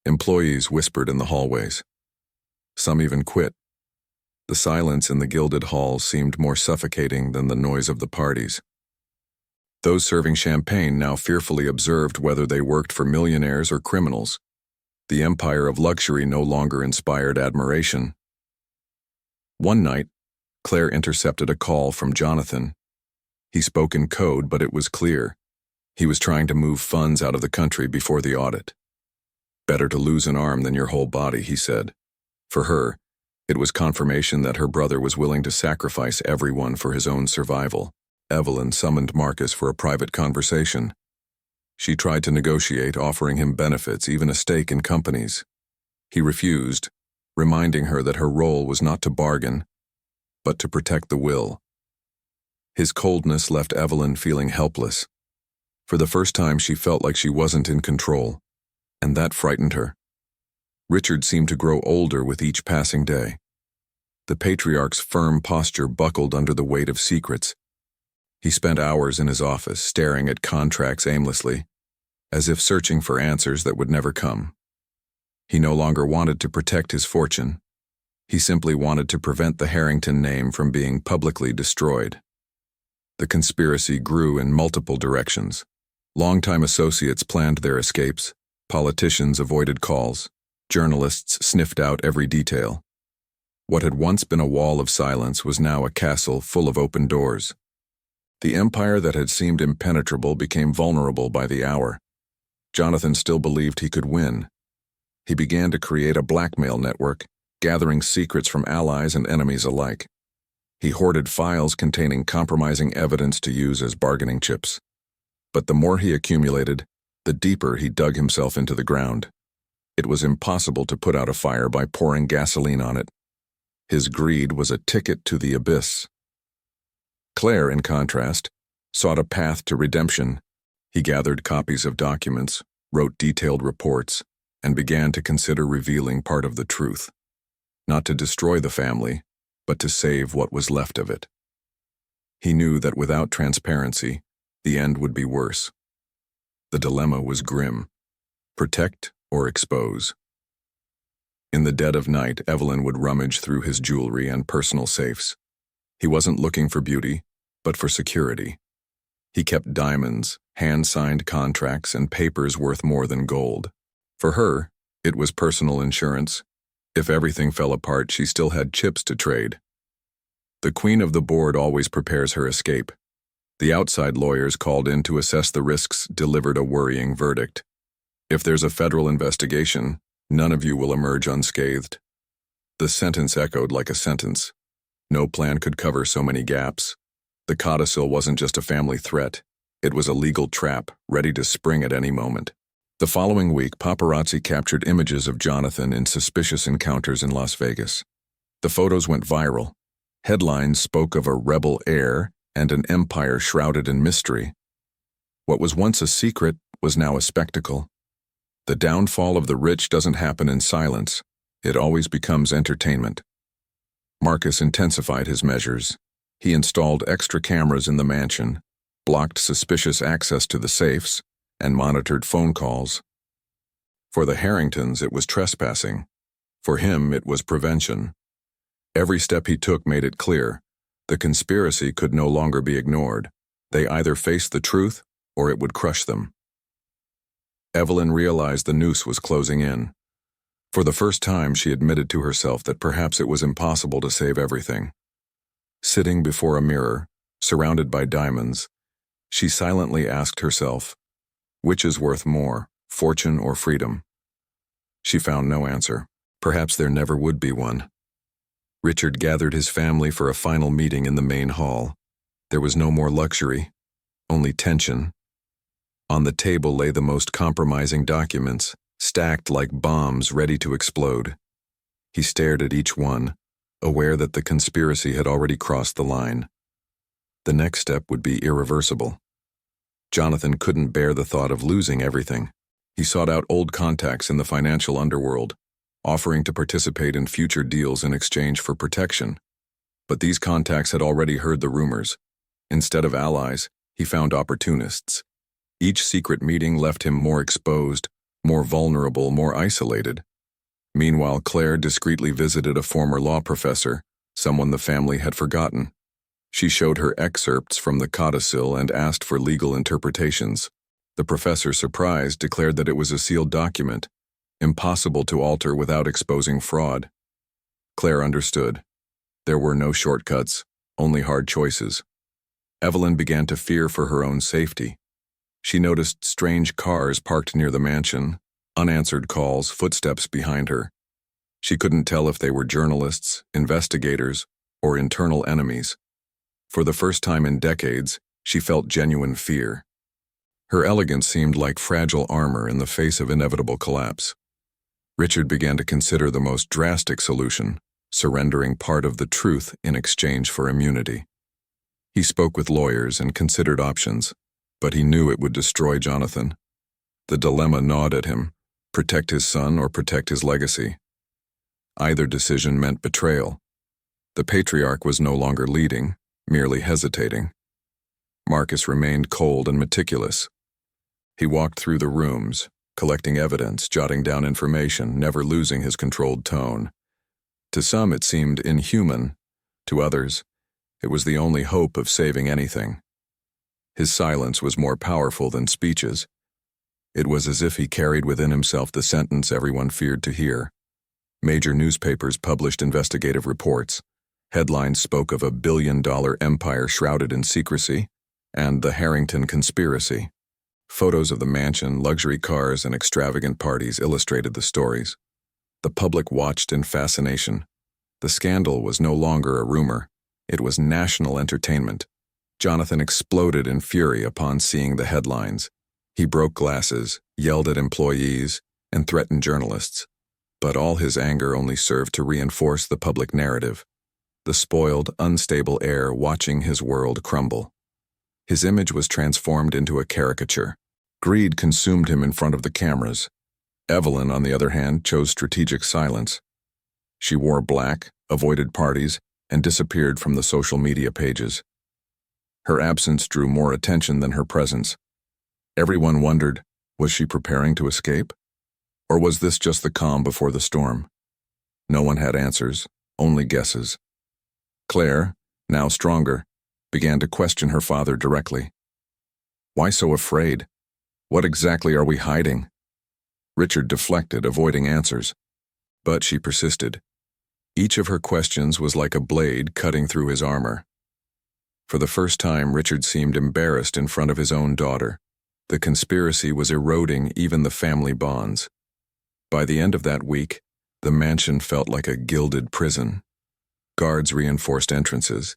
Employees whispered in the hallways. Some even quit. The silence in the gilded halls seemed more suffocating than the noise of the parties. Those serving champagne now fearfully observed whether they worked for millionaires or criminals. The empire of luxury no longer inspired admiration. One night, Claire intercepted a call from Jonathan. He spoke in code, but it was clear. He was trying to move funds out of the country before the audit. Better to lose an arm than your whole body, he said. For her, it was confirmation that her brother was willing to sacrifice everyone for his own survival. Evelyn summoned Marcus for a private conversation. She tried to negotiate, offering him benefits, even a stake in companies. He refused, reminding her that her role was not to bargain, but to protect the will. His coldness left Evelyn feeling helpless. For the first time, she felt like she wasn't in control, and that frightened her. Richard seemed to grow older with each passing day. The patriarch's firm posture buckled under the weight of secrets. He spent hours in his office, staring at contracts aimlessly, as if searching for answers that would never come. He no longer wanted to protect his fortune. He simply wanted to prevent the Harrington name from being publicly destroyed. The conspiracy grew in multiple directions. Longtime associates planned their escapes. Politicians avoided calls. Journalists sniffed out every detail. What had once been a wall of silence was now a castle full of open doors. The empire that had seemed impenetrable became vulnerable by the hour. Jonathan still believed he could win. He began to create a blackmail network, gathering secrets from allies and enemies alike. He hoarded files containing compromising evidence to use as bargaining chips. But the more he accumulated, the deeper he dug himself into the ground. It was impossible to put out a fire by pouring gasoline on it. His greed was a ticket to the abyss. Claire, in contrast, sought a path to redemption. He gathered copies of documents, wrote detailed reports, and began to consider revealing part of the truth. Not to destroy the family, but to save what was left of it. He knew that without transparency, the end would be worse. The dilemma was grim: protect or expose. In the dead of night, Evelyn would rummage through his jewelry and personal safes. He wasn't looking for beauty, but for security. He kept diamonds, hand-signed contracts, and papers worth more than gold. For her, it was personal insurance. If everything fell apart, she still had chips to trade. The queen of the board always prepares her escape. The outside lawyers called in to assess the risks delivered a worrying verdict. If there's a federal investigation, none of you will emerge unscathed. The sentence echoed like a sentence. No plan could cover so many gaps. The codicil wasn't just a family threat. It was a legal trap, ready to spring at any moment. The following week, paparazzi captured images of Jonathan in suspicious encounters in Las Vegas. The photos went viral. Headlines spoke of a rebel heir and an empire shrouded in mystery. What was once a secret was now a spectacle. The downfall of the rich doesn't happen in silence. It always becomes entertainment. Marcus intensified his measures. He installed extra cameras in the mansion, blocked suspicious access to the safes, and monitored phone calls. For the Harringtons, it was trespassing. For him, it was prevention. Every step he took made it clear: the conspiracy could no longer be ignored. They either faced the truth, or it would crush them. Evelyn realized the noose was closing in. For the first time, she admitted to herself that perhaps it was impossible to save everything. Sitting before a mirror, surrounded by diamonds, she silently asked herself, which is worth more, fortune or freedom? She found no answer. Perhaps there never would be one. Richard gathered his family for a final meeting in the main hall. There was no more luxury, only tension. On the table lay the most compromising documents, stacked like bombs ready to explode. He stared at each one, aware that the conspiracy had already crossed the line. The next step would be irreversible. Jonathan couldn't bear the thought of losing everything. He sought out old contacts in the financial underworld, offering to participate in future deals in exchange for protection. But these contacts had already heard the rumors. Instead of allies, he found opportunists. Each secret meeting left him more exposed, more vulnerable, more isolated. Meanwhile, Claire discreetly visited a former law professor, someone the family had forgotten. She showed her excerpts from the codicil and asked for legal interpretations. The professor, surprised, declared that it was a sealed document, impossible to alter without exposing fraud. Claire understood. There were no shortcuts, only hard choices. Evelyn began to fear for her own safety. She noticed strange cars parked near the mansion, unanswered calls, footsteps behind her. She couldn't tell if they were journalists, investigators, or internal enemies. For the first time in decades, she felt genuine fear. Her elegance seemed like fragile armor in the face of inevitable collapse. Richard began to consider the most drastic solution, surrendering part of the truth in exchange for immunity. He spoke with lawyers and considered options, but he knew it would destroy Jonathan. The dilemma gnawed at him: protect his son or protect his legacy. Either decision meant betrayal. The patriarch was no longer leading, merely hesitating. Marcus remained cold and meticulous. He walked through the rooms, collecting evidence, jotting down information, never losing his controlled tone. To some it seemed inhuman. To others, it was the only hope of saving anything. His silence was more powerful than speeches. It was as if he carried within himself the sentence everyone feared to hear. Major newspapers published investigative reports. Headlines spoke of a billion-dollar empire shrouded in secrecy and the Harrington conspiracy. Photos of the mansion, luxury cars, and extravagant parties illustrated the stories. The public watched in fascination. The scandal was no longer a rumor. It was national entertainment. Jonathan exploded in fury upon seeing the headlines. He broke glasses, yelled at employees, and threatened journalists. But all his anger only served to reinforce the public narrative. The spoiled, unstable heir watching his world crumble. His image was transformed into a caricature. Greed consumed him in front of the cameras. Evelyn, on the other hand, chose strategic silence. She wore black, avoided parties, and disappeared from the social media pages. Her absence drew more attention than her presence. Everyone wondered, was she preparing to escape? Or was this just the calm before the storm? No one had answers, only guesses. Claire, now stronger, began to question her father directly. Why so afraid? What exactly are we hiding? Richard deflected, avoiding answers. But she persisted. Each of her questions was like a blade cutting through his armor. For the first time, Richard seemed embarrassed in front of his own daughter. The conspiracy was eroding even the family bonds. By the end of that week, the mansion felt like a gilded prison. Guards reinforced entrances.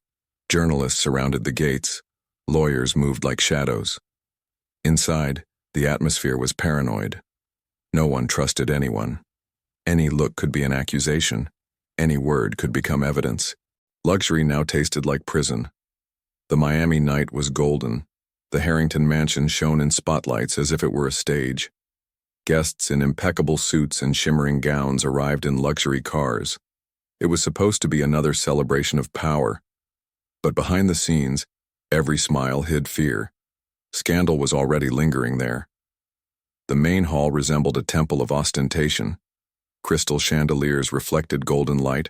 Journalists surrounded the gates. Lawyers moved like shadows. Inside, the atmosphere was paranoid. No one trusted anyone. Any look could be an accusation. Any word could become evidence. Luxury now tasted like prison. The Miami night was golden. The Harrington mansion shone in spotlights as if it were a stage. Guests in impeccable suits and shimmering gowns arrived in luxury cars. It was supposed to be another celebration of power. But behind the scenes, every smile hid fear. Scandal was already lingering there. The main hall resembled a temple of ostentation. Crystal chandeliers reflected golden light,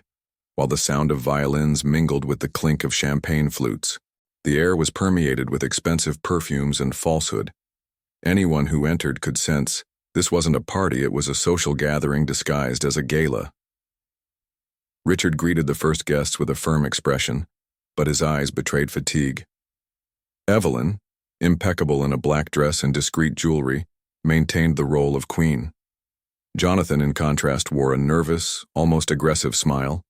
while the sound of violins mingled with the clink of champagne flutes. The air was permeated with expensive perfumes and falsehood. Anyone who entered could sense this wasn't a party, it was a social gathering disguised as a gala. Richard greeted the first guests with a firm expression, but his eyes betrayed fatigue. Evelyn, impeccable in a black dress and discreet jewelry, maintained the role of queen. Jonathan, in contrast, wore a nervous, almost aggressive smile.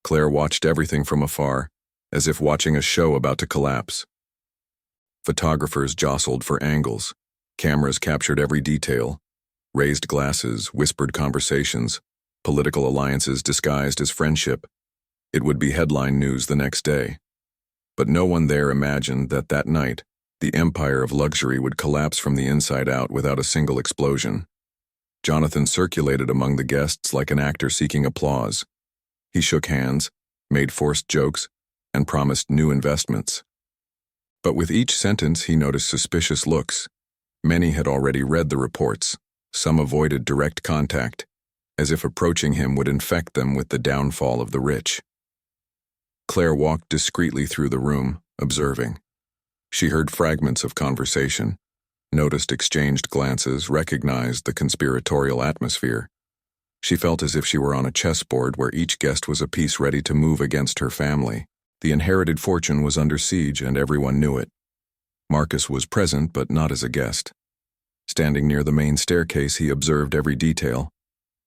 Claire watched everything from afar, as if watching a show about to collapse. Photographers jostled for angles. Cameras captured every detail. Raised glasses, whispered conversations, political alliances disguised as friendship. It would be headline news the next day. But no one there imagined that that night, the empire of luxury would collapse from the inside out without a single explosion. Jonathan circulated among the guests like an actor seeking applause. He shook hands, made forced jokes, and promised new investments. But with each sentence he noticed suspicious looks. Many had already read the reports. Some avoided direct contact, as if approaching him would infect them with the downfall of the rich. Claire walked discreetly through the room, observing. She heard fragments of conversation, noticed exchanged glances, recognized the conspiratorial atmosphere. She felt as if she were on a chessboard where each guest was a piece ready to move against her family. The inherited fortune was under siege, and everyone knew it. Marcus was present, but not as a guest. Standing near the main staircase, he observed every detail.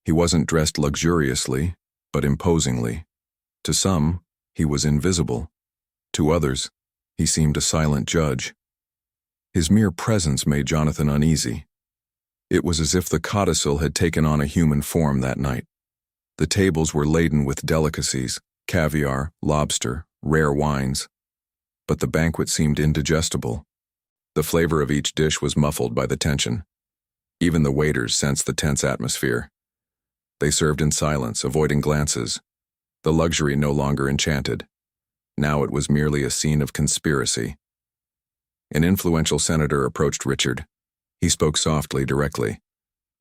He wasn't dressed luxuriously, but imposingly. To some, he was invisible. To others, he seemed a silent judge. His mere presence made Jonathan uneasy. It was as if the codicil had taken on a human form that night. The tables were laden with delicacies, caviar, lobster, rare wines. But the banquet seemed indigestible. The flavor of each dish was muffled by the tension. Even the waiters sensed the tense atmosphere. They served in silence, avoiding glances. The luxury no longer enchanted. Now it was merely a scene of conspiracy. An influential senator approached Richard. He spoke softly, directly.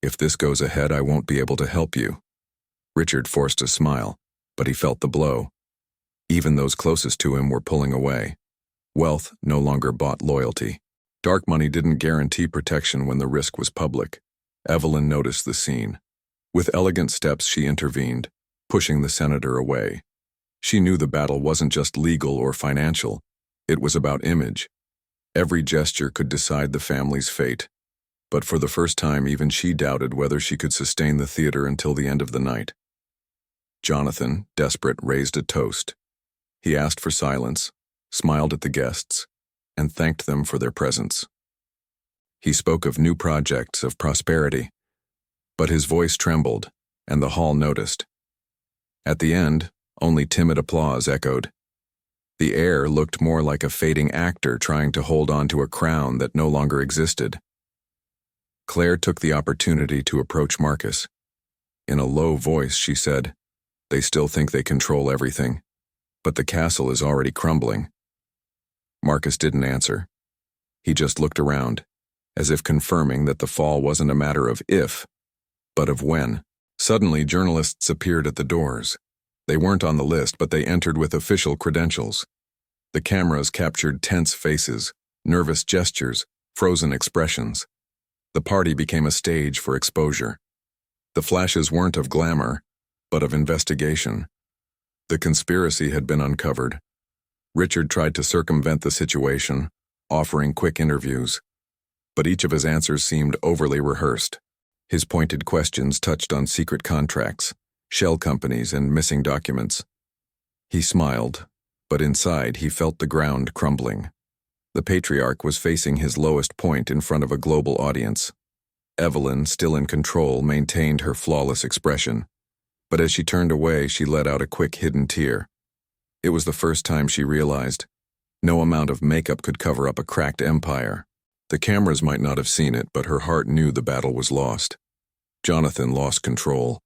"If this goes ahead, I won't be able to help you." Richard forced a smile, but he felt the blow. Even those closest to him were pulling away. Wealth no longer bought loyalty. Dark money didn't guarantee protection when the risk was public. Evelyn noticed the scene. With elegant steps, she intervened, pushing the senator away. She knew the battle wasn't just legal or financial. It was about image. Every gesture could decide the family's fate. But for the first time, even she doubted whether she could sustain the theater until the end of the night. Jonathan, desperate, raised a toast. He asked for silence, smiled at the guests, and thanked them for their presence. He spoke of new projects, of prosperity. But his voice trembled, and the hall noticed. At the end, only timid applause echoed. The air looked more like a fading actor trying to hold on to a crown that no longer existed. Claire took the opportunity to approach Marcus. In a low voice, she said, "They still think they control everything, but the castle is already crumbling." Marcus didn't answer. He just looked around, as if confirming that the fall wasn't a matter of if, but of when. Suddenly, journalists appeared at the doors. They weren't on the list, but they entered with official credentials. The cameras captured tense faces, nervous gestures, frozen expressions. The party became a stage for exposure. The flashes weren't of glamour, but of investigation. The conspiracy had been uncovered. Richard tried to circumvent the situation, offering quick interviews. But each of his answers seemed overly rehearsed. His pointed questions touched on secret contracts, shell companies, and missing documents. He smiled, but inside he felt the ground crumbling. The patriarch was facing his lowest point in front of a global audience. Evelyn, still in control, maintained her flawless expression. But as she turned away, she let out a quick hidden tear. It was the first time she realized no amount of makeup could cover up a cracked empire. The cameras might not have seen it, but her heart knew the battle was lost. Jonathan lost control.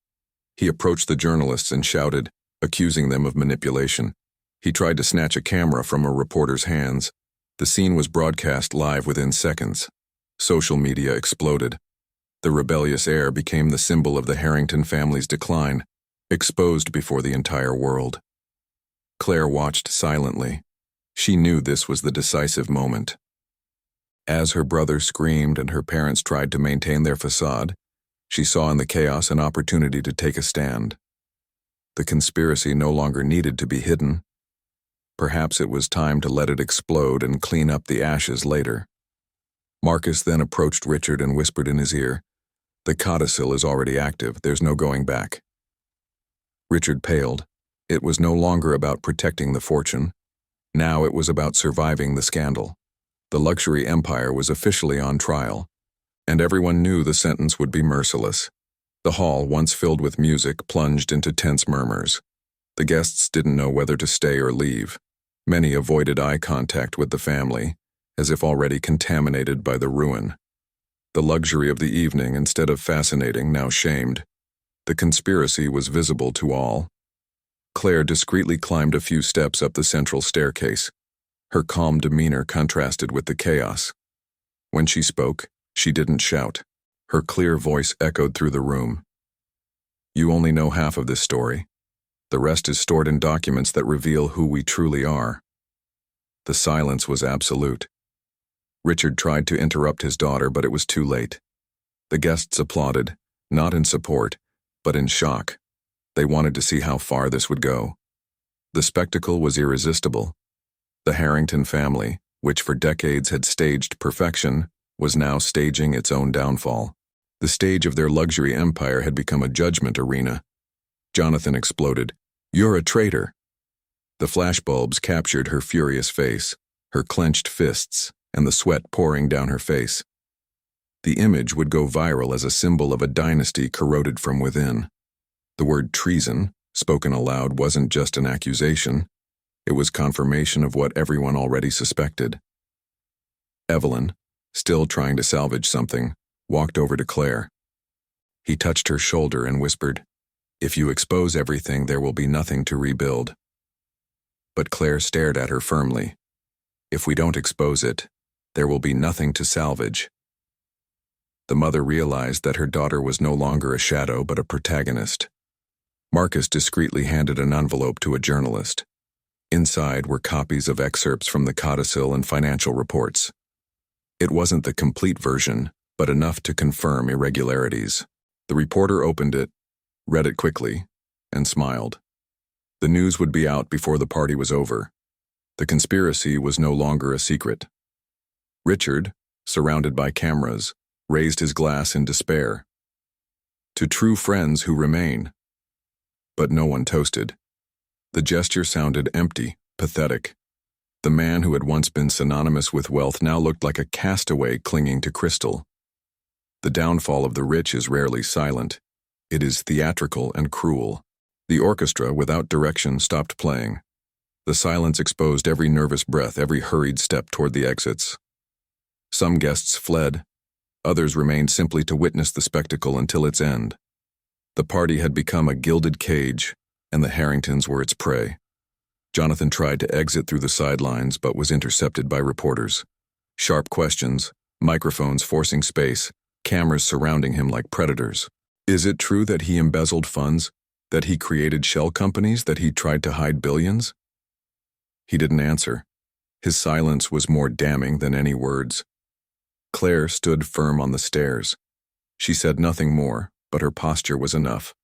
He approached the journalists and shouted, accusing them of manipulation. He tried to snatch a camera from a reporter's hands. The scene was broadcast live within seconds. Social media exploded. The rebellious heir became the symbol of the Harrington family's decline, exposed before the entire world. Claire watched silently. She knew this was the decisive moment. As her brother screamed and her parents tried to maintain their facade, she saw in the chaos an opportunity to take a stand. The conspiracy no longer needed to be hidden. Perhaps it was time to let it explode and clean up the ashes later. Marcus then approached Richard and whispered in his ear, "The codicil is already active. There's no going back." Richard paled. It was no longer about protecting the fortune. Now it was about surviving the scandal. The luxury empire was officially on trial, and everyone knew the sentence would be merciless. The hall, once filled with music, plunged into tense murmurs. The guests didn't know whether to stay or leave. Many avoided eye contact with the family, as if already contaminated by the ruin. The luxury of the evening, instead of fascinating, now shamed. The conspiracy was visible to all. Claire discreetly climbed a few steps up the central staircase. Her calm demeanor contrasted with the chaos. When she spoke, she didn't shout. Her clear voice echoed through the room. "You only know half of this story. The rest is stored in documents that reveal who we truly are. The silence was absolute. Richard tried to interrupt his daughter, but it was too late. The guests applauded, not in support, but in shock. They wanted to see how far this would go. The spectacle was irresistible. The Harrington family, which for decades had staged perfection, was now staging its own downfall. The stage of their luxury empire had become a judgment arena. Jonathan exploded. "You're a traitor." The flashbulbs captured her furious face, her clenched fists, and the sweat pouring down her face. The image would go viral as a symbol of a dynasty corroded from within. The word treason, spoken aloud, wasn't just an accusation. It was confirmation of what everyone already suspected. Evelyn, still trying to salvage something, walked over to Claire. He touched her shoulder and whispered, "If you expose everything, there will be nothing to rebuild." But Claire stared at her firmly. "If we don't expose it, there will be nothing to salvage." The mother realized that her daughter was no longer a shadow but a protagonist. Marcus discreetly handed an envelope to a journalist. Inside were copies of excerpts from the codicil and financial reports. It wasn't the complete version, but enough to confirm irregularities. The reporter opened it, read it quickly, and smiled. The news would be out before the party was over. The conspiracy was no longer a secret. Richard, surrounded by cameras, raised his glass in despair. To true friends who remain. But no one toasted. The gesture sounded empty, pathetic. The man who had once been synonymous with wealth now looked like a castaway clinging to crystal. The downfall of the rich is rarely silent. It is theatrical and cruel. The orchestra, without direction, stopped playing. The silence exposed every nervous breath, every hurried step toward the exits. Some guests fled. Others remained simply to witness the spectacle until its end. The party had become a gilded cage, and the Harringtons were its prey. Jonathan tried to exit through the sidelines, but was intercepted by reporters. Sharp questions, microphones forcing space, cameras surrounding him like predators. Is it true that he embezzled funds? That he created shell companies? That he tried to hide billions? He didn't answer. His silence was more damning than any words. Claire stood firm on the stairs. She said nothing more, but her posture was enough.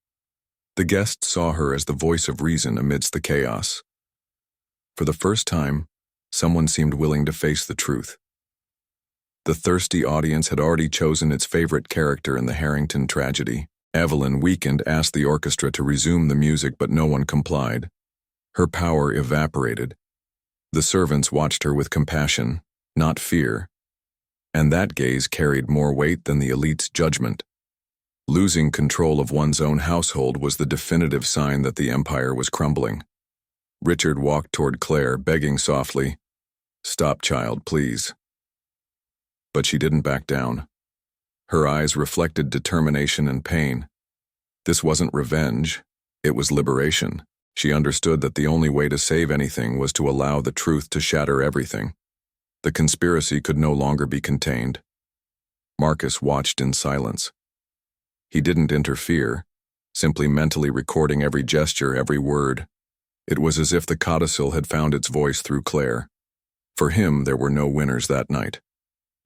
The guests saw her as the voice of reason amidst the chaos. For the first time, someone seemed willing to face the truth. The thirsty audience had already chosen its favorite character in the Harrington tragedy. Evelyn, weakened, asked the orchestra to resume the music, but no one complied. Her power evaporated. The servants watched her with compassion, not fear. And that gaze carried more weight than the elite's judgment. Losing control of one's own household was the definitive sign that the empire was crumbling. Richard walked toward Claire, begging softly, "Stop, child, please." But she didn't back down. Her eyes reflected determination and pain. This wasn't revenge, it was liberation. She understood that the only way to save anything was to allow the truth to shatter everything. The conspiracy could no longer be contained. Marcus watched in silence. He didn't interfere, simply mentally recording every gesture, every word. It was as if the codicil had found its voice through Claire. For him, there were no winners that night.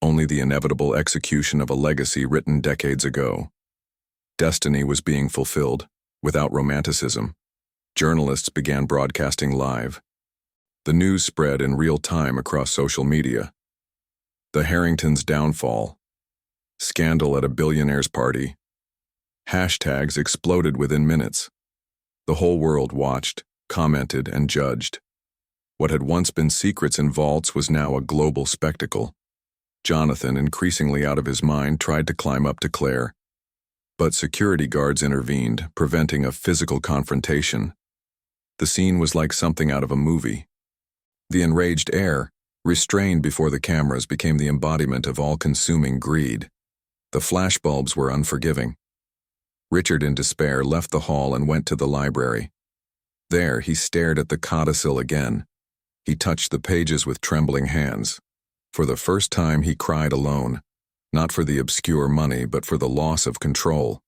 Only the inevitable execution of a legacy written decades ago. Destiny was being fulfilled, without romanticism. Journalists began broadcasting live. The news spread in real time across social media. The Harringtons' downfall. Scandal at a billionaire's party. Hashtags exploded within minutes. The whole world watched, commented, and judged. What had once been secrets in vaults was now a global spectacle. Jonathan, increasingly out of his mind, tried to climb up to Claire. But security guards intervened, preventing a physical confrontation. The scene was like something out of a movie. The enraged heir, restrained before the cameras, became the embodiment of all-consuming greed. The flashbulbs were unforgiving. Richard, in despair, left the hall and went to the library. There, he stared at the codicil again. He touched the pages with trembling hands. For the first time, he cried alone, not for the obscure money, but for the loss of control.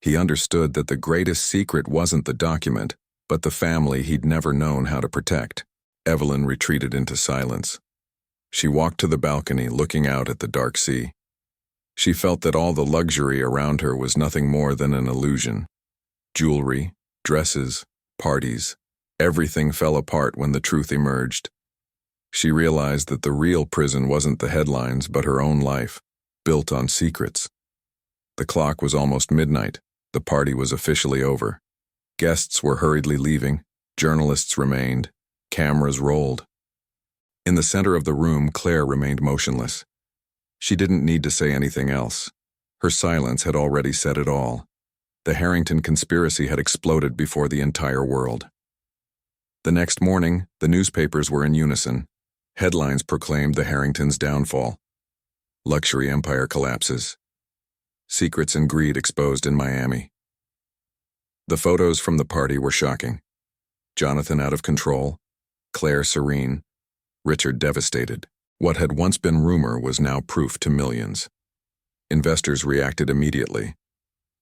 He understood that the greatest secret wasn't the document, but the family he'd never known how to protect. Evelyn retreated into silence. She walked to the balcony, looking out at the dark sea. She felt that all the luxury around her was nothing more than an illusion. Jewelry, dresses, parties, everything fell apart when the truth emerged. She realized that the real prison wasn't the headlines, but her own life, built on secrets. The clock was almost midnight. The party was officially over. Guests were hurriedly leaving. Journalists remained. Cameras rolled. In the center of the room, Claire remained motionless. She didn't need to say anything else. Her silence had already said it all. The Harrington conspiracy had exploded before the entire world. The next morning, the newspapers were in unison. Headlines proclaimed the Harringtons' downfall. Luxury empire collapses. Secrets and greed exposed in Miami. The photos from the party were shocking. Jonathan out of control, Claire serene, Richard devastated. What had once been rumor was now proof to millions. Investors reacted immediately.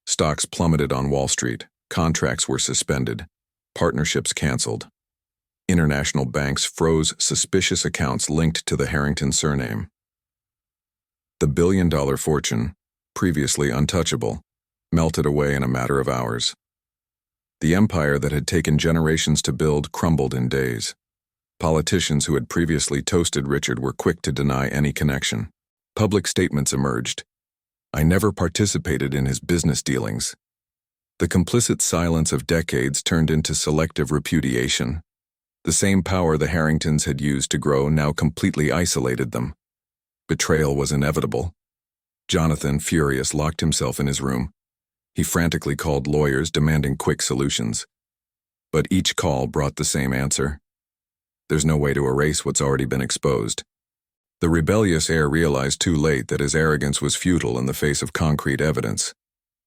Stocks plummeted on Wall Street, contracts were suspended, partnerships canceled. International banks froze suspicious accounts linked to the Harrington surname. The billion-dollar fortune, previously untouchable, melted away in a matter of hours. The empire that had taken generations to build crumbled in days. Politicians who had previously toasted Richard were quick to deny any connection. Public statements emerged. "I never participated in his business dealings." The complicit silence of decades turned into selective repudiation. The same power the Harringtons had used to grow now completely isolated them. Betrayal was inevitable. Jonathan, furious, locked himself in his room. He frantically called lawyers, demanding quick solutions. But each call brought the same answer. There's no way to erase what's already been exposed. The rebellious heir realized too late that his arrogance was futile in the face of concrete evidence.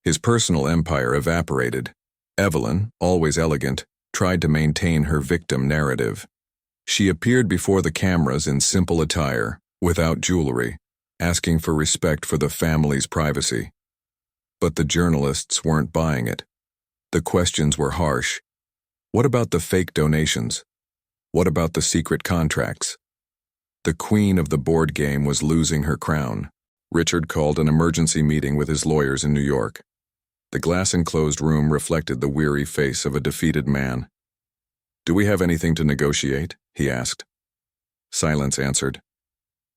His personal empire evaporated. Evelyn, always elegant, tried to maintain her victim narrative. She appeared before the cameras in simple attire, without jewelry, asking for respect for the family's privacy. But the journalists weren't buying it. The questions were harsh. What about the fake donations? What about the secret contracts? The queen of the board game was losing her crown. Richard called an emergency meeting with his lawyers in New York. The glass-enclosed room reflected the weary face of a defeated man. "Do we have anything to negotiate?" he asked. Silence answered.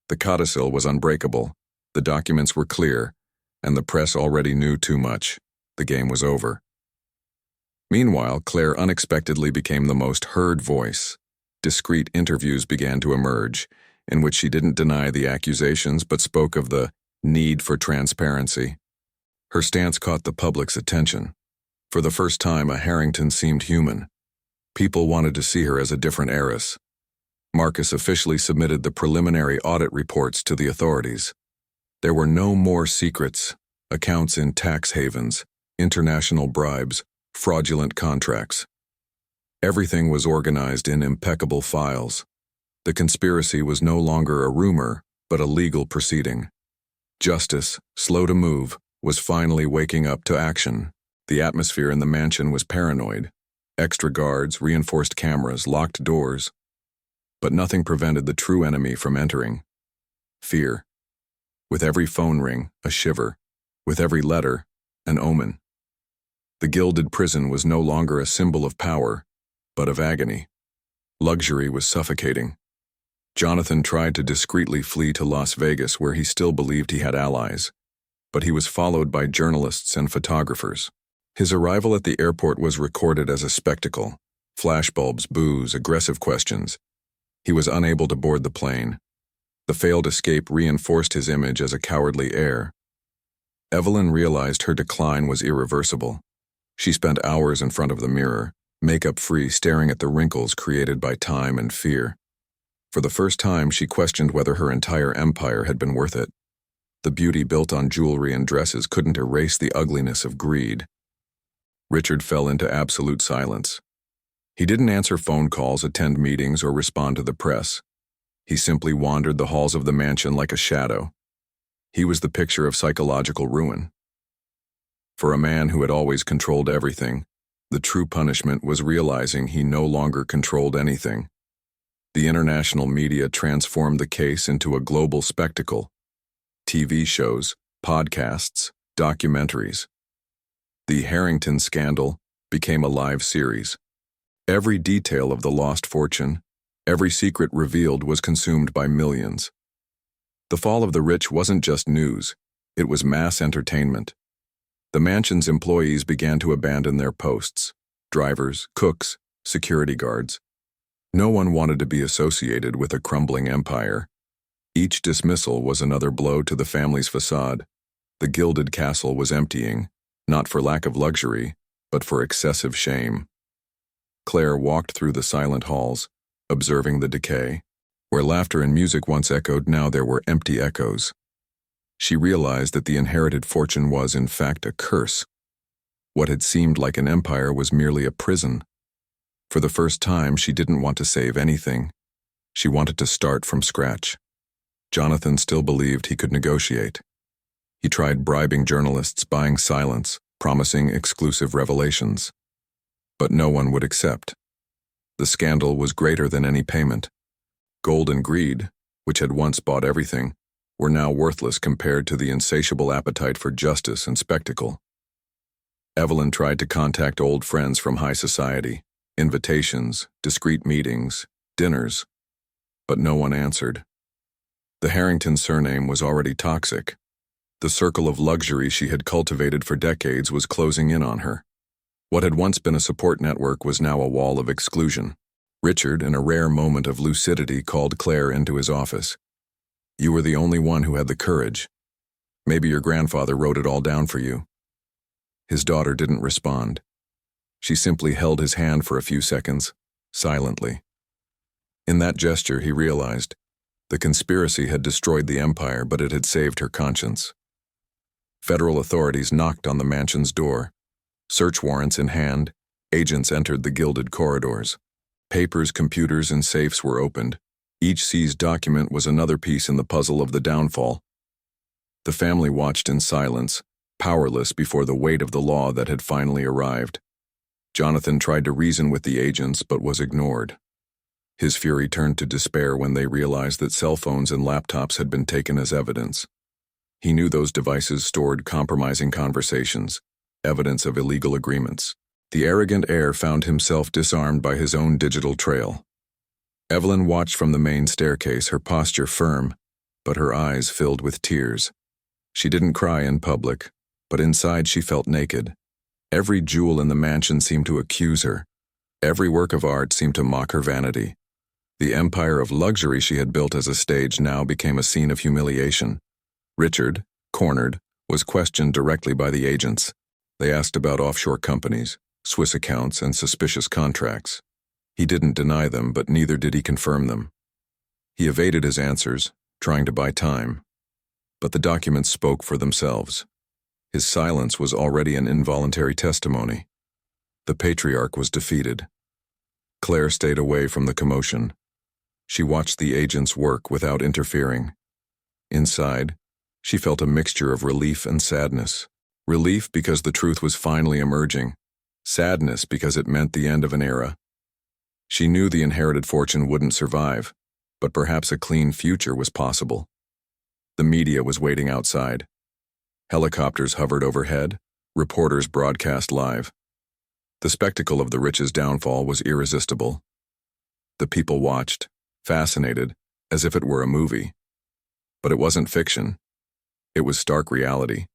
The codicil was unbreakable, the documents were clear, and the press already knew too much. The game was over. Meanwhile, Claire unexpectedly became the most heard voice. Discreet interviews began to emerge, in which she didn't deny the accusations but spoke of the need for transparency. Her stance caught the public's attention. For the first time, a Harrington seemed human. People wanted to see her as a different heiress. Marcus officially submitted the preliminary audit reports to the authorities. There were no more secrets, accounts in tax havens, international bribes, fraudulent contracts. Everything was organized in impeccable files. The conspiracy was no longer a rumor, but a legal proceeding. Justice, slow to move, was finally waking up to action. The atmosphere in the mansion was paranoid. Extra guards, reinforced cameras, locked doors. But nothing prevented the true enemy from entering. Fear. With every phone ring, a shiver. With every letter, an omen. The gilded prison was no longer a symbol of power, but of agony. Luxury was suffocating. Jonathan tried to discreetly flee to Las Vegas, where he still believed he had allies. But he was followed by journalists and photographers. His arrival at the airport was recorded as a spectacle. Flashbulbs, boos, aggressive questions. He was unable to board the plane. The failed escape reinforced his image as a cowardly heir. Evelyn realized her decline was irreversible. She spent hours in front of the mirror, makeup-free, staring at the wrinkles created by time and fear. For the first time, she questioned whether her entire empire had been worth it. The beauty built on jewelry and dresses couldn't erase the ugliness of greed. Richard fell into absolute silence. He didn't answer phone calls, attend meetings, or respond to the press. He simply wandered the halls of the mansion like a shadow. He was the picture of psychological ruin. For a man who had always controlled everything, The true punishment was realizing he no longer controlled anything. The international media transformed the case into a global spectacle. TV shows, podcasts, documentaries. The Harrington scandal became a live series. Every detail of the lost fortune, every secret revealed was consumed by millions. The fall of the rich wasn't just news, it was mass entertainment. The mansion's employees began to abandon their posts. Drivers, cooks, security guards. No one wanted to be associated with a crumbling empire. Each dismissal was another blow to the family's facade. The gilded castle was emptying, not for lack of luxury, but for excessive shame. Claire walked through the silent halls, observing the decay. Where laughter and music once echoed, now there were empty echoes. She realized that the inherited fortune was, in fact, a curse. What had seemed like an empire was merely a prison. For the first time, she didn't want to save anything. She wanted to start from scratch. Jonathan still believed he could negotiate. He tried bribing journalists, buying silence, promising exclusive revelations. But no one would accept. The scandal was greater than any payment. Gold and greed, which had once bought everything, were now worthless compared to the insatiable appetite for justice and spectacle. Evelyn tried to contact old friends from high society, invitations, discreet meetings, dinners, but no one answered. The Harrington surname was already toxic. The circle of luxury she had cultivated for decades was closing in on her. What had once been a support network was now a wall of exclusion. Richard, in a rare moment of lucidity, called Claire into his office. "You were the only one who had the courage. Maybe your grandfather wrote it all down for you." His daughter didn't respond. She simply held his hand for a few seconds, silently. In that gesture, he realized the conspiracy had destroyed the empire, but it had saved her conscience. Federal authorities knocked on the mansion's door. Search warrants in hand, agents entered the gilded corridors. Papers, computers, and safes were opened. Each seized document was another piece in the puzzle of the downfall. The family watched in silence, powerless before the weight of the law that had finally arrived. Jonathan tried to reason with the agents, but was ignored. His fury turned to despair when they realized that cell phones and laptops had been taken as evidence. He knew those devices stored compromising conversations, evidence of illegal agreements. The arrogant heir found himself disarmed by his own digital trail. Evelyn watched from the main staircase, her posture firm, but her eyes filled with tears. She didn't cry in public, but inside she felt naked. Every jewel in the mansion seemed to accuse her. Every work of art seemed to mock her vanity. The empire of luxury she had built as a stage now became a scene of humiliation. Richard, cornered, was questioned directly by the agents. They asked about offshore companies, Swiss accounts, and suspicious contracts. He didn't deny them, but neither did he confirm them. He evaded his answers, trying to buy time. But the documents spoke for themselves. His silence was already an involuntary testimony. The patriarch was defeated. Claire stayed away from the commotion. She watched the agents work without interfering. Inside, she felt a mixture of relief and sadness. Relief because the truth was finally emerging. Sadness because it meant the end of an era. She knew the inherited fortune wouldn't survive, but perhaps a clean future was possible. The media was waiting outside. Helicopters hovered overhead, reporters broadcast live. The spectacle of the rich's downfall was irresistible. The people watched, fascinated, as if it were a movie. But it wasn't fiction. It was stark reality.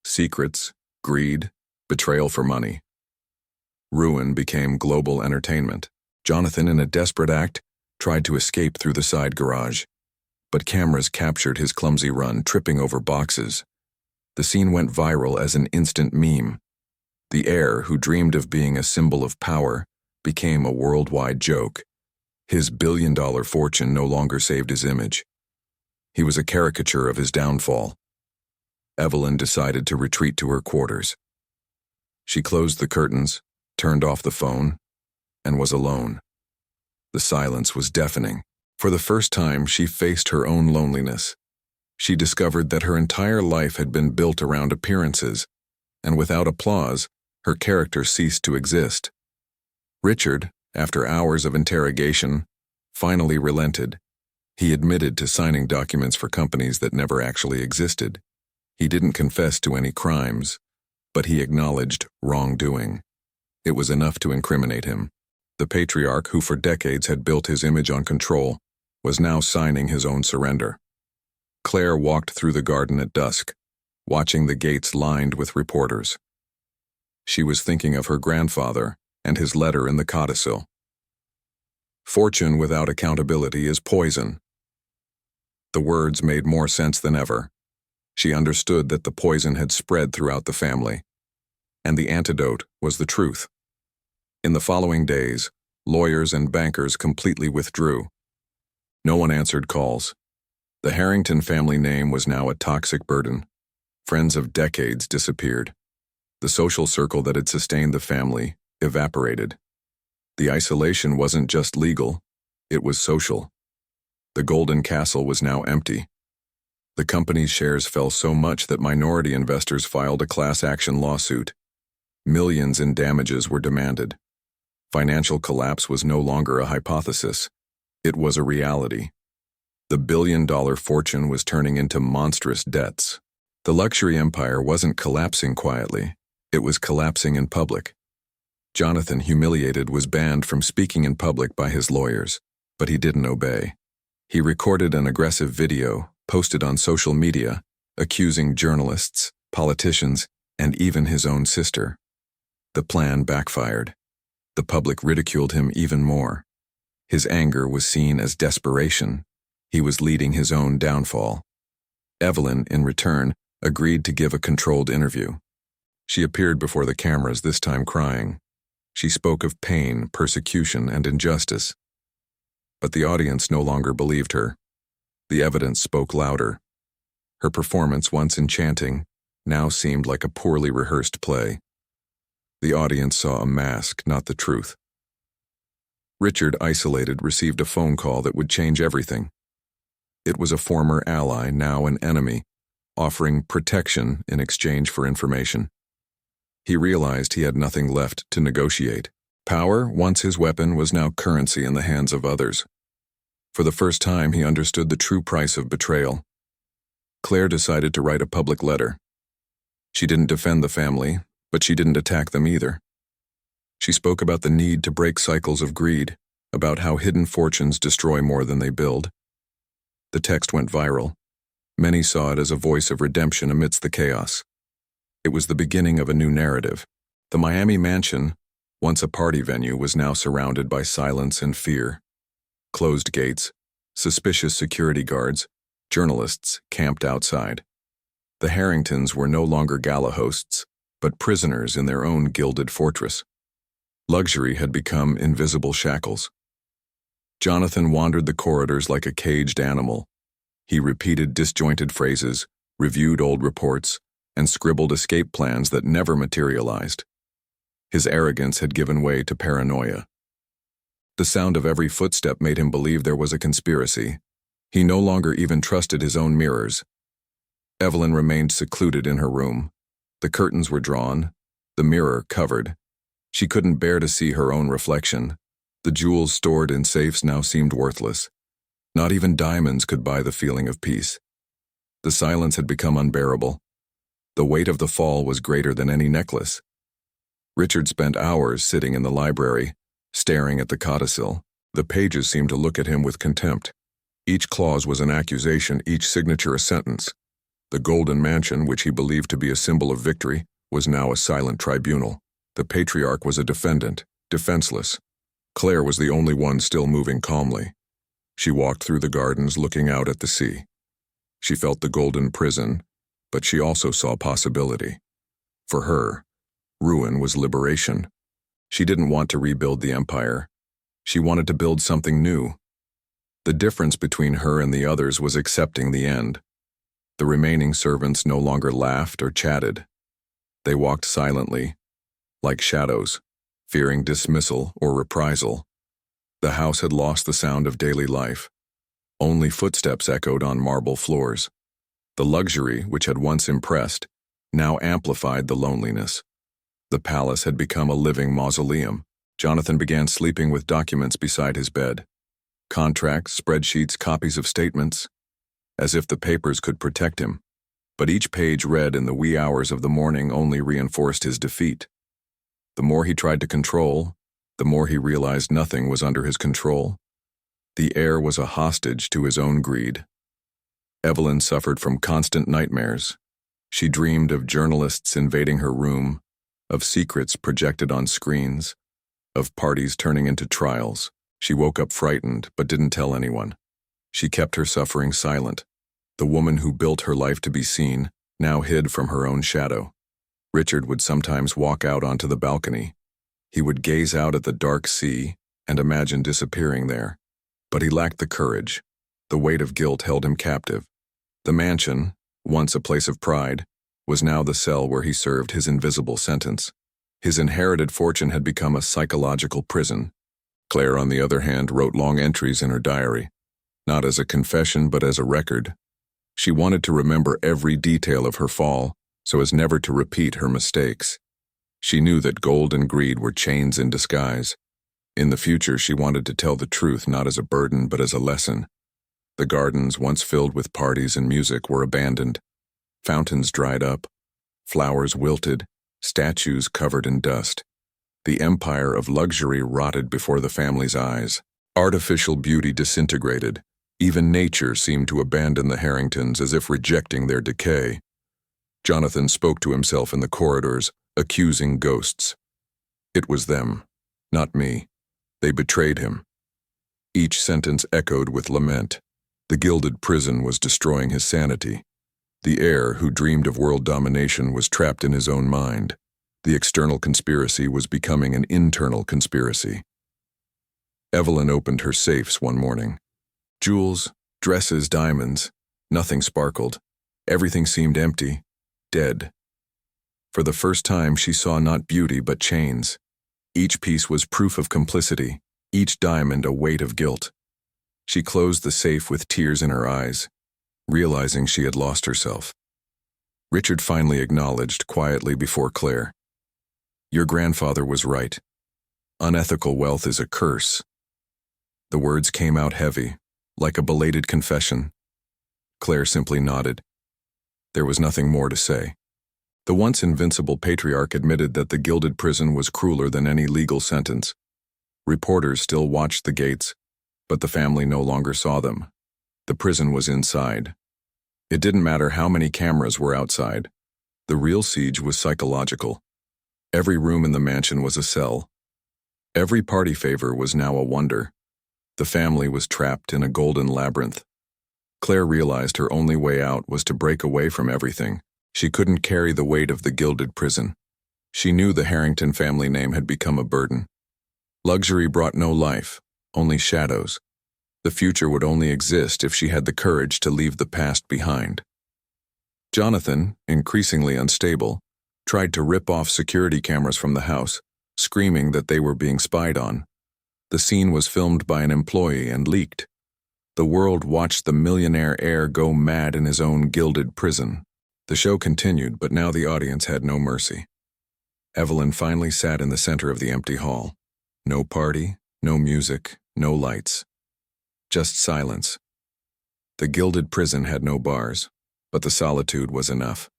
Secrets, greed, betrayal for money. Ruin became global entertainment. Jonathan, in a desperate act, tried to escape through the side garage. But cameras captured his clumsy run, tripping over boxes. The scene went viral as an instant meme. The heir, who dreamed of being a symbol of power, became a worldwide joke. His billion-dollar fortune no longer saved his image. He was a caricature of his downfall. Evelyn decided to retreat to her quarters. She closed the curtains, turned off the phone, and was alone. The silence was deafening. For the first time, she faced her own loneliness. She discovered that her entire life had been built around appearances, and without applause, Her character ceased to exist. Richard, after hours of interrogation, finally relented. He admitted to signing documents for companies that never actually existed. He didn't confess to any crimes, but he acknowledged wrongdoing. It was enough to incriminate him. The patriarch, who for decades had built his image on control, was now signing his own surrender. Claire walked through the garden at dusk, watching the gates lined with reporters. She was thinking of her grandfather and his letter in the codicil. Fortune without accountability is poison. The words made more sense than ever. She understood that the poison had spread throughout the family, and the antidote was the truth. In the following days, lawyers and bankers completely withdrew. No one answered calls. The Harrington family name was now a toxic burden. Friends of decades disappeared. The social circle that had sustained the family evaporated. The isolation wasn't just legal, it was social. The Golden Castle was now empty. The company's shares fell so much that minority investors filed a class action lawsuit. Millions in damages were demanded. Financial collapse was no longer a hypothesis. It was a reality. The billion-dollar fortune was turning into monstrous debts. The luxury empire wasn't collapsing quietly. It was collapsing in public. Jonathan, humiliated, was banned from speaking in public by his lawyers, but he didn't obey. He recorded an aggressive video, posted on social media, accusing journalists, politicians, and even his own sister. The plan backfired. The public ridiculed him even more. His anger was seen as desperation. He was leading his own downfall. Evelyn, in return, agreed to give a controlled interview. She appeared before the cameras, this time crying. She spoke of pain, persecution, and injustice. But the audience no longer believed her. The evidence spoke louder. Her performance, once enchanting, now seemed like a poorly rehearsed play. The audience saw a mask, not the truth. Richard, isolated, received a phone call that would change everything. It was a former ally, now an enemy, offering protection in exchange for information. He realized he had nothing left to negotiate. Power, once his weapon, was now currency in the hands of others. For the first time, he understood the true price of betrayal. Claire decided to write a public letter. She didn't defend the family, but she didn't attack them either. She spoke about the need to break cycles of greed, about how hidden fortunes destroy more than they build. The text went viral. Many saw it as a voice of redemption amidst the chaos. It was the beginning of a new narrative. The Miami mansion, once a party venue, was now surrounded by silence and fear. Closed gates, suspicious security guards, journalists camped outside. The Harringtons were no longer gala hosts, but prisoners in their own gilded fortress. Luxury had become invisible shackles. Jonathan wandered the corridors like a caged animal. He repeated disjointed phrases, reviewed old reports, and scribbled escape plans that never materialized. His arrogance had given way to paranoia. The sound of every footstep made him believe there was a conspiracy. He no longer even trusted his own mirrors. Evelyn remained secluded in her room. The curtains were drawn, the mirror covered. She couldn't bear to see her own reflection. The jewels stored in safes now seemed worthless. Not even diamonds could buy the feeling of peace. The silence had become unbearable. The weight of the fall was greater than any necklace. Richard spent hours sitting in the library, staring at the codicil. The pages seemed to look at him with contempt. Each clause was an accusation, each signature a sentence. The Golden Mansion, which he believed to be a symbol of victory, was now a silent tribunal. The patriarch was a defendant, defenseless. Claire was the only one still moving calmly. She walked through the gardens, looking out at the sea. She felt the golden prison, but she also saw possibility. For her, ruin was liberation. She didn't want to rebuild the empire. She wanted to build something new. The difference between her and the others was accepting the end. The remaining servants no longer laughed or chatted. They walked silently, like shadows, fearing dismissal or reprisal. The house had lost the sound of daily life. Only footsteps echoed on marble floors. The luxury, which had once impressed, now amplified the loneliness. The palace had become a living mausoleum. Jonathan began sleeping with documents beside his bed. Contracts, spreadsheets, copies of statements, as if the papers could protect him. But each page read in the wee hours of the morning only reinforced his defeat. The more he tried to control, the more he realized nothing was under his control. The heir was a hostage to his own greed. Evelyn suffered from constant nightmares. She dreamed of journalists invading her room, of secrets projected on screens, of parties turning into trials. She woke up frightened, but didn't tell anyone. She kept her suffering silent. The woman who built her life to be seen now hid from her own shadow. Richard would sometimes walk out onto the balcony. He would gaze out at the dark sea and imagine disappearing there. But he lacked the courage. The weight of guilt held him captive. The mansion, once a place of pride, was now the cell where he served his invisible sentence. His inherited fortune had become a psychological prison. Claire, on the other hand, wrote long entries in her diary, not as a confession but as a record. She wanted to remember every detail of her fall, so as never to repeat her mistakes. She knew that gold and greed were chains in disguise. In the future, she wanted to tell the truth not as a burden but as a lesson. The gardens, once filled with parties and music, were abandoned. Fountains dried up, flowers wilted, statues covered in dust. The empire of luxury rotted before the family's eyes. Artificial beauty disintegrated. Even nature seemed to abandon the Harringtons as if rejecting their decay. Jonathan spoke to himself in the corridors, accusing ghosts. It was them, not me. They betrayed him. Each sentence echoed with lament. The gilded prison was destroying his sanity. The heir who dreamed of world domination was trapped in his own mind. The external conspiracy was becoming an internal conspiracy. Evelyn opened her safes one morning. Jewels, dresses, diamonds, nothing sparkled. Everything seemed empty, dead. For the first time, she saw not beauty but chains. Each piece was proof of complicity, each diamond a weight of guilt. She closed the safe with tears in her eyes, realizing she had lost herself. Richard finally acknowledged quietly before Claire, "Your grandfather was right. Unethical wealth is a curse." The words came out heavy, like a belated confession. Claire simply nodded. There was nothing more to say. The once invincible patriarch admitted that the gilded prison was crueler than any legal sentence. Reporters still watched the gates, but the family no longer saw them. The prison was inside. It didn't matter how many cameras were outside. The real siege was psychological. Every room in the mansion was a cell. Every party favor was now a wonder. The family was trapped in a golden labyrinth. Claire realized her only way out was to break away from everything. She couldn't carry the weight of the gilded prison. She knew the Harrington family name had become a burden. Luxury brought no life, only shadows. The future would only exist if she had the courage to leave the past behind. Jonathan, increasingly unstable, tried to rip off security cameras from the house, screaming that they were being spied on. The scene was filmed by an employee and leaked. The world watched the millionaire heir go mad in his own gilded prison. The show continued, but now the audience had no mercy. Evelyn finally sat in the center of the empty hall. No party, no music, no lights. Just silence. The gilded prison had no bars, but the solitude was enough.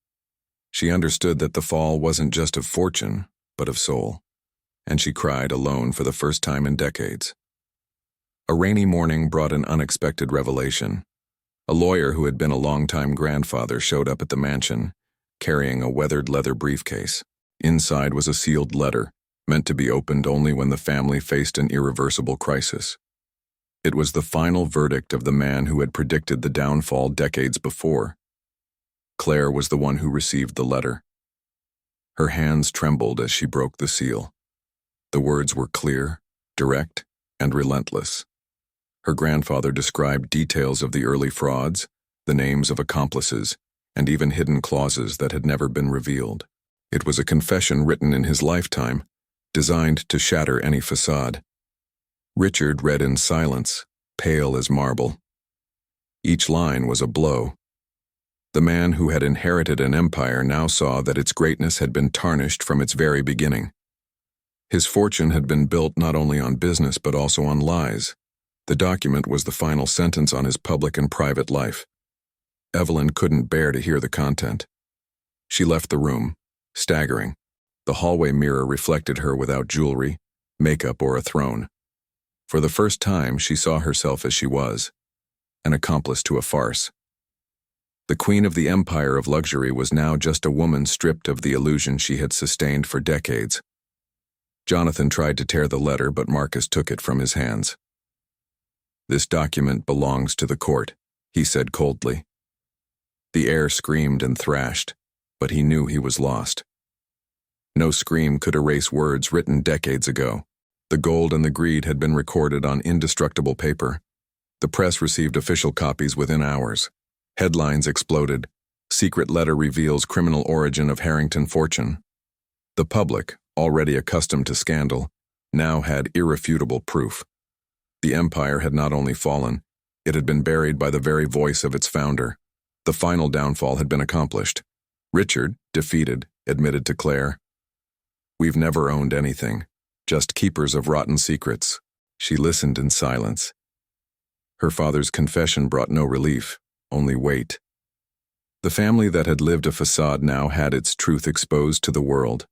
She understood that the fall wasn't just of fortune, but of soul, and she cried alone for the first time in decades. A rainy morning brought an unexpected revelation. A lawyer who had been a longtime grandfather showed up at the mansion, carrying a weathered leather briefcase. Inside was a sealed letter, meant to be opened only when the family faced an irreversible crisis. It was the final verdict of the man who had predicted the downfall decades before. Claire was the one who received the letter. Her hands trembled as she broke the seal. The words were clear, direct, and relentless. Her grandfather described details of the early frauds, the names of accomplices, and even hidden clauses that had never been revealed. It was a confession written in his lifetime, designed to shatter any facade. Richard read in silence, pale as marble. Each line was a blow. The man who had inherited an empire now saw that its greatness had been tarnished from its very beginning. His fortune had been built not only on business but also on lies. The document was the final sentence on his public and private life. Evelyn couldn't bear to hear the content. She left the room, staggering. The hallway mirror reflected her without jewelry, makeup, or a throne. For the first time, she saw herself as she was, an accomplice to a farce. The queen of the empire of luxury was now just a woman stripped of the illusion she had sustained for decades. Jonathan tried to tear the letter, but Marcus took it from his hands. "This document belongs to the court," he said coldly. The heir screamed and thrashed, but he knew he was lost. No scream could erase words written decades ago. The gold and the greed had been recorded on indestructible paper. The press received official copies within hours. Headlines exploded. Secret letter reveals criminal origin of Harrington fortune. The public, already accustomed to scandal, now had irrefutable proof. The empire had not only fallen, it had been buried by the very voice of its founder. The final downfall had been accomplished. Richard, defeated, admitted to Claire, "We've never owned anything, just keepers of rotten secrets." She listened in silence. Her father's confession brought no relief, only weight. The family that had lived a facade now had its truth exposed to the world.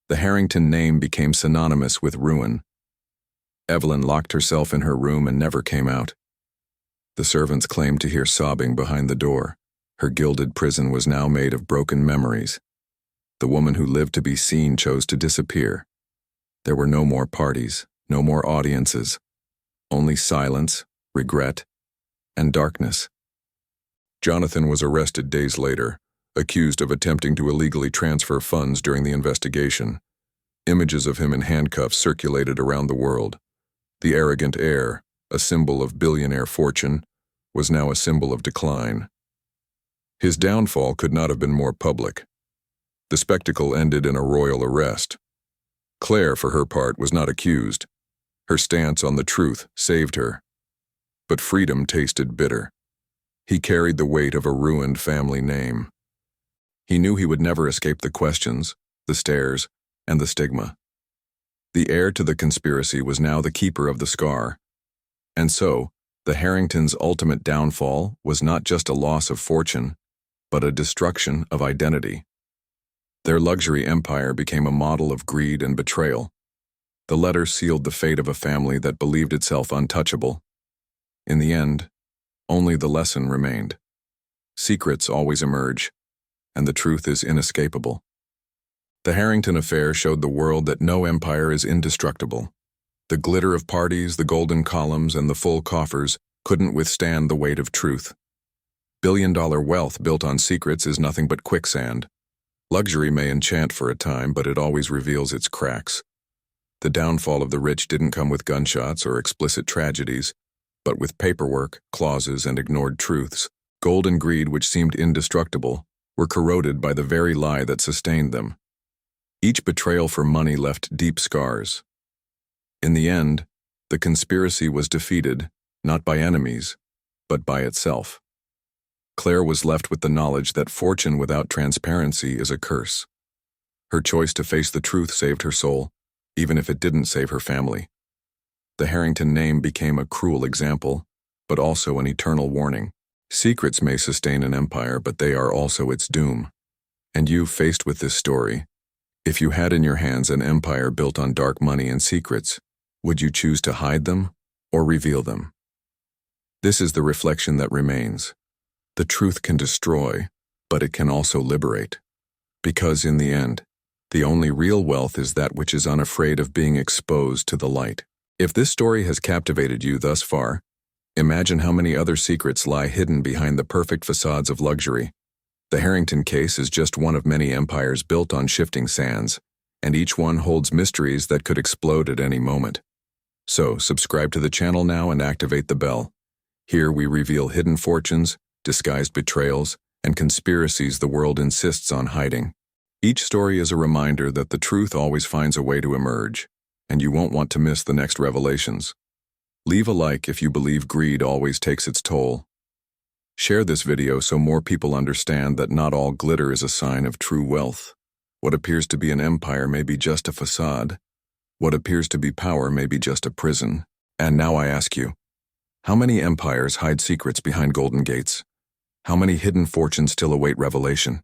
The Harrington name became synonymous with ruin. Evelyn locked herself in her room and never came out. The servants claimed to hear sobbing behind the door. Her gilded prison was now made of broken memories. The woman who lived to be seen chose to disappear. There were no more parties, no more audiences, only silence, regret, and darkness. Jonathan was arrested days later, accused of attempting to illegally transfer funds during the investigation. Images of him in handcuffs circulated around the world. The arrogant heir, a symbol of billionaire fortune, was now a symbol of decline. His downfall could not have been more public. The spectacle ended in a royal arrest. Claire, for her part, was not accused. Her stance on the truth saved her. But freedom tasted bitter. He carried the weight of a ruined family name. He knew he would never escape the questions, the stares, and the stigma. The heir to the conspiracy was now the keeper of the scar. And so, the Harringtons' ultimate downfall was not just a loss of fortune, but a destruction of identity. Their luxury empire became a model of greed and betrayal. The letter sealed the fate of a family that believed itself untouchable. In the end, only the lesson remained. Secrets always emerge, and the truth is inescapable. The Harrington affair showed the world that no empire is indestructible. The glitter of parties, the golden columns, and the full coffers couldn't withstand the weight of truth. Billion-dollar wealth built on secrets is nothing but quicksand. Luxury may enchant for a time, but it always reveals its cracks. The downfall of the rich didn't come with gunshots or explicit tragedies, but with paperwork, clauses, and ignored truths. Gold and greed, which seemed indestructible, were corroded by the very lie that sustained them. Each betrayal for money left deep scars. In the end, the conspiracy was defeated, not by enemies, but by itself. Claire was left with the knowledge that fortune without transparency is a curse. Her choice to face the truth saved her soul, even if it didn't save her family. The Harrington name became a cruel example, but also an eternal warning. Secrets may sustain an empire, but they are also its doom. And you, faced with this story, if you had in your hands an empire built on dark money and secrets, would you choose to hide them or reveal them? This is the reflection that remains. The truth can destroy, but it can also liberate. Because in the end, the only real wealth is that which is unafraid of being exposed to the light. If this story has captivated you thus far, imagine how many other secrets lie hidden behind the perfect facades of luxury. The Harrington case is just one of many empires built on shifting sands, and each one holds mysteries that could explode at any moment. So, subscribe to the channel now and activate the bell. Here we reveal hidden fortunes, disguised betrayals, and conspiracies the world insists on hiding. Each story is a reminder that the truth always finds a way to emerge, and you won't want to miss the next revelations. Leave a like if you believe greed always takes its toll. Share this video so more people understand that not all glitter is a sign of true wealth. What appears to be an empire may be just a facade. What appears to be power may be just a prison. And now I ask you, how many empires hide secrets behind golden gates? How many hidden fortunes still await revelation?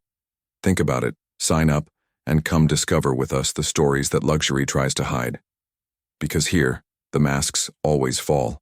Think about it, sign up, and come discover with us the stories that luxury tries to hide. Because here, the masks always fall.